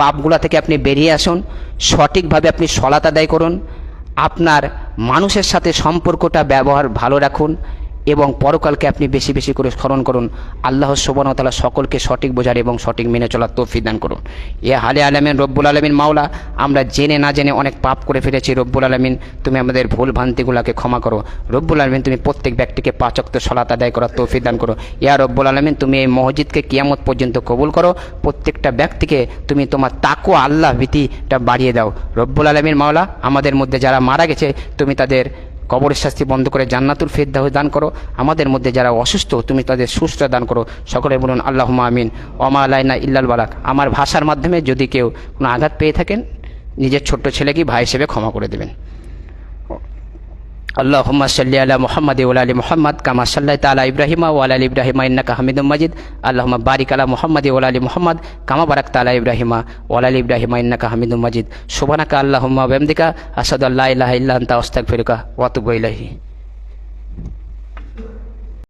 Speaker 1: পাপগুলা থেকে আপনি বেরিয়ে আসুন, সঠিকভাবে আপনি সলাত আদায় করুন, আপনার মানুষের সাথে সম্পর্কটা ব্যবহার ভালো রাখুন, এবং পরকালকে আপনি বেশি বেশি করে স্মরণ করুন। আল্লাহ সুবহানাহু ওয়া তাআলা সকলকে সঠিক বোঝার এবং সঠিক মেনে চলার তৌফিক দান করুন। এ হালে আলামিন রব্বুল আলামিন মাওলা, আমরা জেনে না জেনে অনেক পাপ করে ফেলেছি। রব্বুল আলামিন, তুমি আমাদের ভুল ভ্রান্তিগুলোকে ক্ষমা করো। রব্বুল আলামিন, তুমি প্রত্যেক ব্যক্তিকে 5 ওয়াক্ত সালাত আদায় করার তৌফিক দান করো। ইয়া রব্বুল আলামিন, তুমি এই মসজিদকে কিয়ামত পর্যন্ত কবুল করো। প্রত্যেকটা ব্যক্তিকে তুমি তোমার তাকওয়া, আল্লাহ ভীতিটা বাড়িয়ে দাও। রব্বুল আলামিন মাওলা, আমাদের মধ্যে যারা মারা গেছে, তুমি তাদের কবরের শাস্তি বন্ধ করে জান্নাতুল ফিরদাউস দান করো। আমাদের মধ্যে যারা অসুস্থ, তুমি তাদের সুস্থ দান করো। সকলে বলুন আল্লাহুম্মা আমিন। ওমা আলাইনা ইল্লাল বালাগ। আমার ভাষার মাধ্যমে যদি কেউ কোনো আঘাত পেয়ে থাকেন, নিজের ছোট্ট ছেলেকে ভাই হিসেবে ক্ষমা করে দেবেন। আল্লাহুম্মা সাল্লি আলা মুহাম্মাদ ওয়া আলি মুহাম্মাদ কামা সাল্লাইতা আলা ইব্রাহিমা ওয়া আলা ইব্রাহিমা ইন্নাকা হামিদুম মাজিদ। আল্লাহুম্মা বারিক আলা মুহাম্মাদ ওয়া আলি মুহাম্মাদ কামা বারাকতা আলা ইব্রাহিমা ওয়া আলা ইব্রাহিমা ইন্নাকা হামিদুম মাজিদ। সুবহানাকা আল্লাহুম্মা ওয়া বিহামদিকা আশহাদু আল্লা ইলাহা ইল্লা আনতা আস্তাগফিরুকা ওয়া আতুবু ইলাইহি।